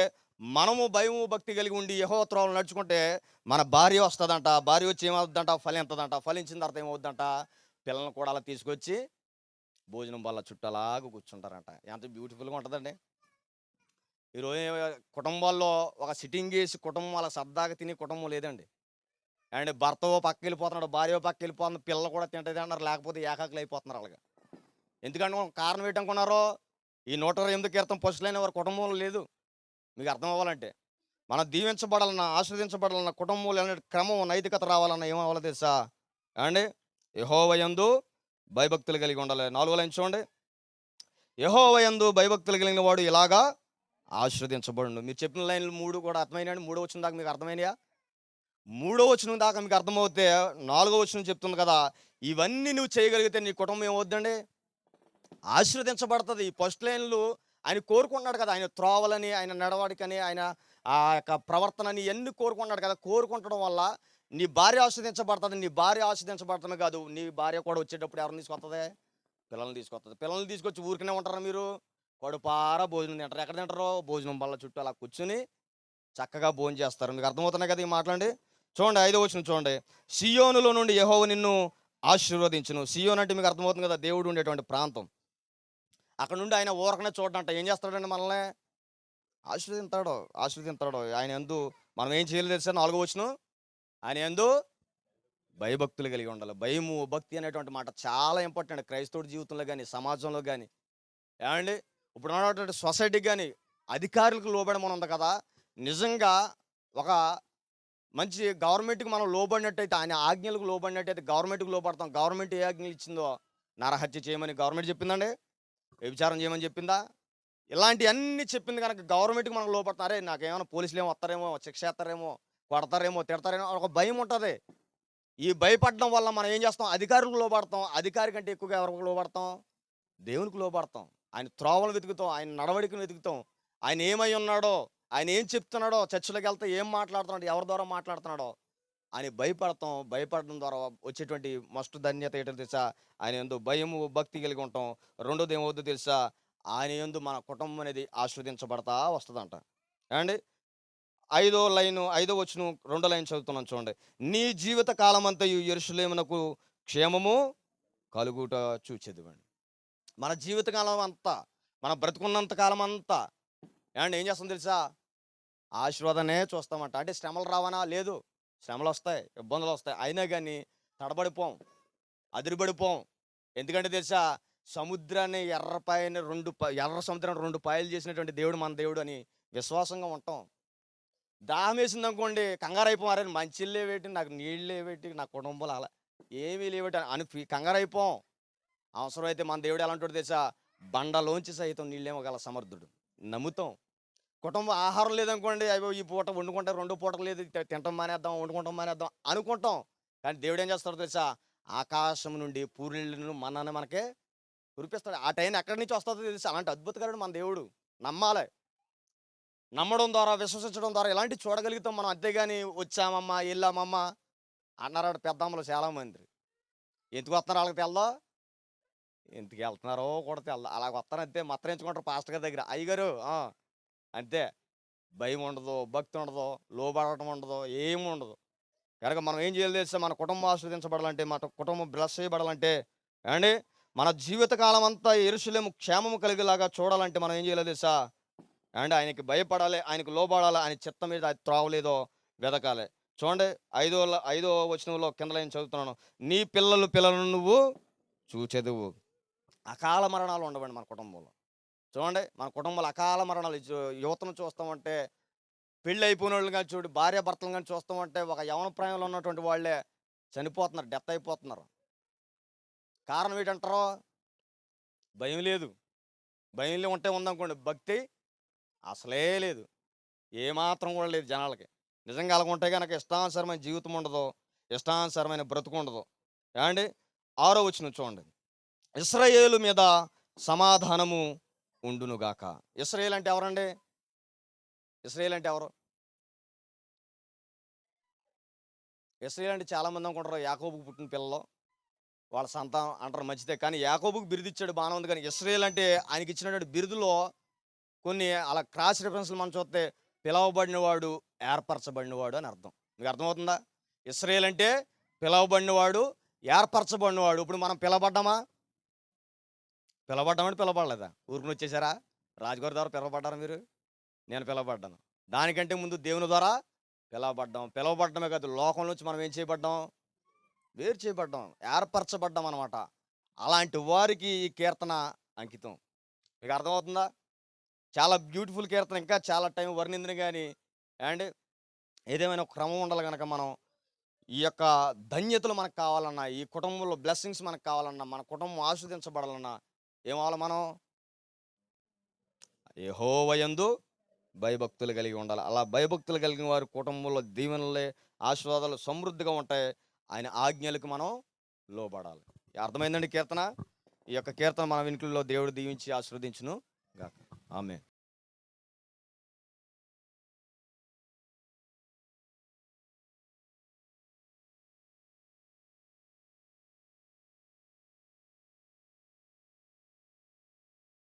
మనము భయము భక్తి కలిగి ఉండి యెహోవా త్రోవలో నడుచుకుంటే మన భార్య వస్తుందంట. భార్య వచ్చి ఏమవుద్దంట, ఫలింతదంట. ఫలించిన తర్వాత ఏమవుద్దంట, పిల్లల్ని కూడా అలా తీసుకొచ్చి భోజనం వల్ల చుట్టలాగా కూర్చుంటారంట. ఎంత బ్యూటిఫుల్గా ఉంటుందండి. ఈరోజు కుటుంబాల్లో ఒక సిట్టింగ్ వేసి కుటుంబం అలా సరదాగా తినే కుటుంబం లేదండి. అండ్ భర్త ఓ పక్క వెళ్ళిపోతున్నాడు, భార్య ఓ పక్క వెళ్ళిపోతుంది, పిల్లలు కూడా తింటది అన్నారు, లేకపోతే ఏకాకులు అయిపోతున్నారు అలాగా. ఎందుకంటే కారణం ఏంటనుకున్నారో, ఈ 128 కీర్తన పశులైన వారి కుటుంబంలో లేదు. మీకు అర్థం అవ్వాలంటే, మనం దీవించబడాలన్నా, ఆశీర్వదించబడాలన్న కుటుంబంలో క్రమం నైతికత రావాలన్నా ఏమవ్వాలో తెలుసా అండి? యెహోవా యందు భయభక్తులు కలిగి ఉండాలి. 4వ లైన్ చూడండి, యెహోవా యందు భయభక్తులు కలిగిన వాడు ఇలాగా ఆశీర్వదించబడును. మీరు చెప్పిన లైన్లు 3 కూడా అర్థమైనాయండి. 3వ వచనం దాకా మీకు అర్థమైనయా? 3వ వచనం దాకా మీకు అర్థమవుతే 4వ వచనం చెప్తుంది కదా, ఇవన్నీ నువ్వు చేయగలిగితే నీ కుటుంబం ఏమవుద్దండి, ఆశీర్వదించబడుతుంది. ఈ ఫస్ట్ లైన్లు ఆయన కోరుకుంటున్నాడు కదా, ఆయన త్రోవలని, ఆయన నడవడికని, ఆయన ఆ యొక్క ప్రవర్తనని ఇవన్నీ కోరుకుంటున్నాడు కదా. కోరుకుంటడం వల్ల నీ భార్య ఆస్వాదించబడుతుంది. నీ భార్య ఆస్వాదించబడటమే కాదు, నీ భార్య కూడా వచ్చేటప్పుడు ఎవరిని తీసుకొస్తుంది, పిల్లల్ని తీసుకొస్తుంది. పిల్లల్ని తీసుకొచ్చి ఊరికనే ఉంటారా మీరు, కడుపారా భోజనం తింటారు. ఎక్కడ తింటారో, భోజనం బల్ల చుట్టూ అలా కూర్చుని చక్కగా భోజనం చేస్తారు. మీకు అర్థమవుతున్నాయి కదా ఈ మాట్లాడండి. చూడండి 5వ వచనం చూడండి, సియోనులో నుండి యెహోవా నిన్ను ఆశీర్వదించును. సియోన్ అంటే మీకు అర్థమవుతుంది కదా, దేవుడు ఉండేటువంటి ప్రాంతం. అక్కడ నుండి ఆయన ఊరకనే చూడంట ఏం చేస్తాడండి, మనల్ని ఆశీర్వదింతాడు. ఆయన యందు మనం ఏం చేయలేదు తెలుసా? 4వ వచనం, ఆయన యందు భయభక్తులు కలిగి ఉండాలి. భయము భక్తి అనేటువంటి మాట చాలా ఇంపార్టెంట్ క్రైస్తవుడి జీవితంలో కానీ, సమాజంలో కానీ. ఏమండి ఇప్పుడు ఉన్నటువంటి సొసైటీకి కానీ, అధికారులకు లోబడి మనం ఉంది కదా, నిజంగా ఒక మంచి గవర్నమెంట్కి మనం లోబడినట్టయితే, ఆయన ఆజ్ఞలకు లోబడినట్టయితే గవర్నమెంట్కి లోబడతాం. గవర్నమెంట్ ఏ ఆజ్ఞలు ఇచ్చిందో, నరహత్య చేయమని గవర్నమెంట్ చెప్పిందండి, వ్యభిచారం చేయమని చెప్పిందా, ఇలాంటివన్నీ చెప్పింది కనుక గవర్నమెంట్కి మనం లోపడతాం. అరే నాకేమైనా పోలీసులు ఏమో వస్తారేమో, శిక్ష చేస్తారేమో, కొడతారేమో, తిడతారేమో, ఒక భయం ఉంటుంది. ఈ భయపడడం వల్ల మనం ఏం చేస్తాం, అధికారులకు లోబడతాం. అధికారి కంటే ఎక్కువగా ఎవరికి లోబడతాం, దేవునికి లోబడతాం. ఆయన త్రోవలు వెతుకుతాం, ఆయన నడవడికను వెతుకుతాం. ఆయన ఏమై ఉన్నాడో, ఆయన ఏం చెప్తున్నాడో, చర్చిలోకి వెళ్తే ఏం మాట్లాడుతున్నాడో, ఎవరి ద్వారా మాట్లాడుతున్నాడో అని భయపడతాం. భయపడడం ద్వారా వచ్చేటువంటి మస్ట్ ధన్యత ఏంటో తెలుసా, ఆయన యందు భయము భక్తి కలిగి ఉంటాం. రెండోది ఏమవుద్దో తెలుసా, ఆయన యందు మన కుటుంబం అనేది ఆస్వాదించబడతా వస్తుందంట. ఏమండి 5వ వచనం 2వ లైన్ చదువుతున్నాను చూడండి, నీ జీవిత కాలమంతయు యెరూషలేమునకు క్షేమము కలుగుట చూచెదవండి. మన జీవితకాలం అంతా, మన బ్రతుకున్నంత కాలం అంతా ఏమండి ఏం చేస్తాం తెలుసా, ఆశీర్వాదనే చూస్తామంట. అంటే శ్రమలు రావనా, లేదు, శ్రమలు వస్తాయి, ఇబ్బందులు వస్తాయి, అయినా కానీ తడబడిపోం, అదిరిపడిపోం. ఎందుకంటే తెలుసా, సముద్రాన్ని ఎర్ర సముద్రాన్ని 2 పాయలు చేసినటువంటి దేవుడు మన దేవుడు అని విశ్వాసంగా ఉంటాం. దాహం వేసింది అనుకోండి, కంగారు అయిపోం, మంచి లేవేటి, నాకు నీళ్ళు లేవేటి, నా కుటుంబంలో అలా ఏమీ లేవేటి అని కంగారు అయిపోం. అవసరమైతే మన దేవుడు ఎలాంటి తెలుసా, బండలోంచి సైతం నీళ్ళేమగల సమర్థుడు. నమ్ముతాం. కుటుంబం ఆహారం లేదనుకోండి, అయ్యో ఈ పూట వండుకుంటే 2 పూటలు లేదు, తింటాం మానేద్దాం, వండుకుంటాం మానేద్దాం అనుకుంటాం. కానీ దేవుడు ఏం చేస్తాడో తెలుసా, ఆకాశం నుండి పూర్ణిళ్ళను మన్నాన్ని మనకే కురిపిస్తాడు. ఆ టైం ఎక్కడి నుంచి వస్తుందో తెలుసా. అలాంటి అద్భుతకరుడు మన దేవుడు. నమ్మాలి. నమ్మడం ద్వారా, విశ్వసించడం ద్వారా ఇలాంటి చూడగలుగుతాం మనం. అంతేగాని వచ్చామమ్మా వెళ్ళామమ్మా అన్నారాడు పెద్దమ్మలు చాలామంది. ఎందుకు వస్తున్నారు వాళ్ళకి తెలదో, ఎందుకు వెళ్తున్నారో కూడా తెలదు. అలాగ వస్తారంతే, మత్తం ఎంచుకుంటారు పాస్టర్ గారి దగ్గర, అయ్యగారు అంతే. భయం ఉండదు, భక్తి ఉండదు, లోబడటం ఉండదు, ఏమి ఉండదు. కనుక మనం ఏం చేయాలి తెలుసా, మన కుటుంబం ఆస్వాదించబడాలంటే, మన కుటుంబం బ్లెస్ చేయబడాలంటే, అండి మన జీవితకాలం అంతా యెరూషలేము క్షేమము కలిగేలాగా చూడాలంటే మనం ఏం చేయాలి తెలుసా, అండ్ ఆయనకి భయపడాలి, ఆయనకు లోబడాలి. ఆయన చిత్తం మీద అది త్రోవలేదో వెదకాలి. చూడండి, ఐదో వచనంలో కింద నేను చదువుతున్నాను. నీ పిల్లలను నువ్వు చూచెదవు. అకాల మరణాలు ఉండవండి మన కుటుంబంలో. చూడండి, మన కుటుంబంలో అకాల మరణాలు యువతను చూస్తామంటే, పెళ్ళి అయిపోయిన వాళ్ళు కానీ చూడు, భార్య భర్తలు కానీ చూస్తామంటే ఒక యవన ప్రాయంలో ఉన్నటువంటి వాళ్ళే చనిపోతున్నారు, డెత్ అయిపోతున్నారు. కారణం ఏంటంటారో? భయం లేదు. భయం ఉందనుకోండి, భక్తి అసలే లేదు, ఏమాత్రం కూడా లేదు జనాలకి. నిజంగా అలాగ ఉంటే కనుక ఇష్టానుసరమైన జీవితం ఉండదు, ఇష్టానుసరమైన బ్రతుకు ఉండదు. ఏమండి, 6వ వచనం చూడండి. ఇశ్రాయేలు మీద సమాధానము ఉండునుగాక. ఇశ్రాయేల్ అంటే ఎవరండి? ఇశ్రాయేల్ అంటే ఎవరు? ఇశ్రాయేల్ అంటే చాలామంది అనుకుంటారు యాకోబుకు పుట్టిన పిల్లలు, వాళ్ళ సంతానం అంటారు, మంచిదే. కానీ యాకోబుకు బిరుదిచ్చాడు, బాగానే ఉంది. కానీ ఇశ్రాయేల్ అంటే ఆయనకి ఇచ్చినటువంటి బిరుదులో కొన్ని అలా క్రాస్ రిఫరెన్స్లు మనం చూస్తే పిలవబడినవాడు, ఏర్పరచబడినవాడు అని అర్థం. మీకు అర్థమవుతుందా? ఇశ్రాయేల్ అంటే పిలవబడినవాడు, ఏర్పరచబడినవాడు. ఇప్పుడు మనం పిలవబడ్డామా? పిలవబడ్డామంటే పిలవబడలేదా? ఊరుకుని వచ్చేసారా? రాజుగారి ద్వారా పిలవబడ్డారా మీరు? నేను పిలవబడ్డాను. దానికంటే ముందు దేవుని ద్వారా పిలవబడ్డమే కాదు, లోకం నుంచి మనం ఏం చేయబడ్డాం? వేరు చేయబడ్డాం, ఏర్పరచబడ్డాం అనమాట. అలాంటి వారికి ఈ కీర్తన అంకితం. మీకు అర్థమవుతుందా? చాలా బ్యూటిఫుల్ కీర్తన, ఇంకా చాలా టైం వర్ణిందని. కానీ అండ్ ఏదేమైనా ఒక క్రమం ఉండాలి కనుక మనం ఈ యొక్క ధన్యతలు మనకు కావాలన్నా, ఈ కుటుంబంలో బ్లెస్సింగ్స్ మనకు కావాలన్నా, మన కుటుంబం ఆస్వాదించబడాలన్నా ఏమావాలి? మనం యెహోవా యందు భయభక్తులు కలిగి ఉండాలి. అలా భయభక్తులు కలిగిన వారి కుటుంబంలో దీవెనలే, ఆశీర్వాదాలు సమృద్ధిగా ఉంటాయి. ఆయన ఆజ్ఞలకు మనం లోబడాలి. అర్థమైందండి కీర్తన? ఈ యొక్క కీర్తన మన వెనుకల్లో దేవుడు దీవించి ఆశీర్వదించును గాక. ఆమేన్.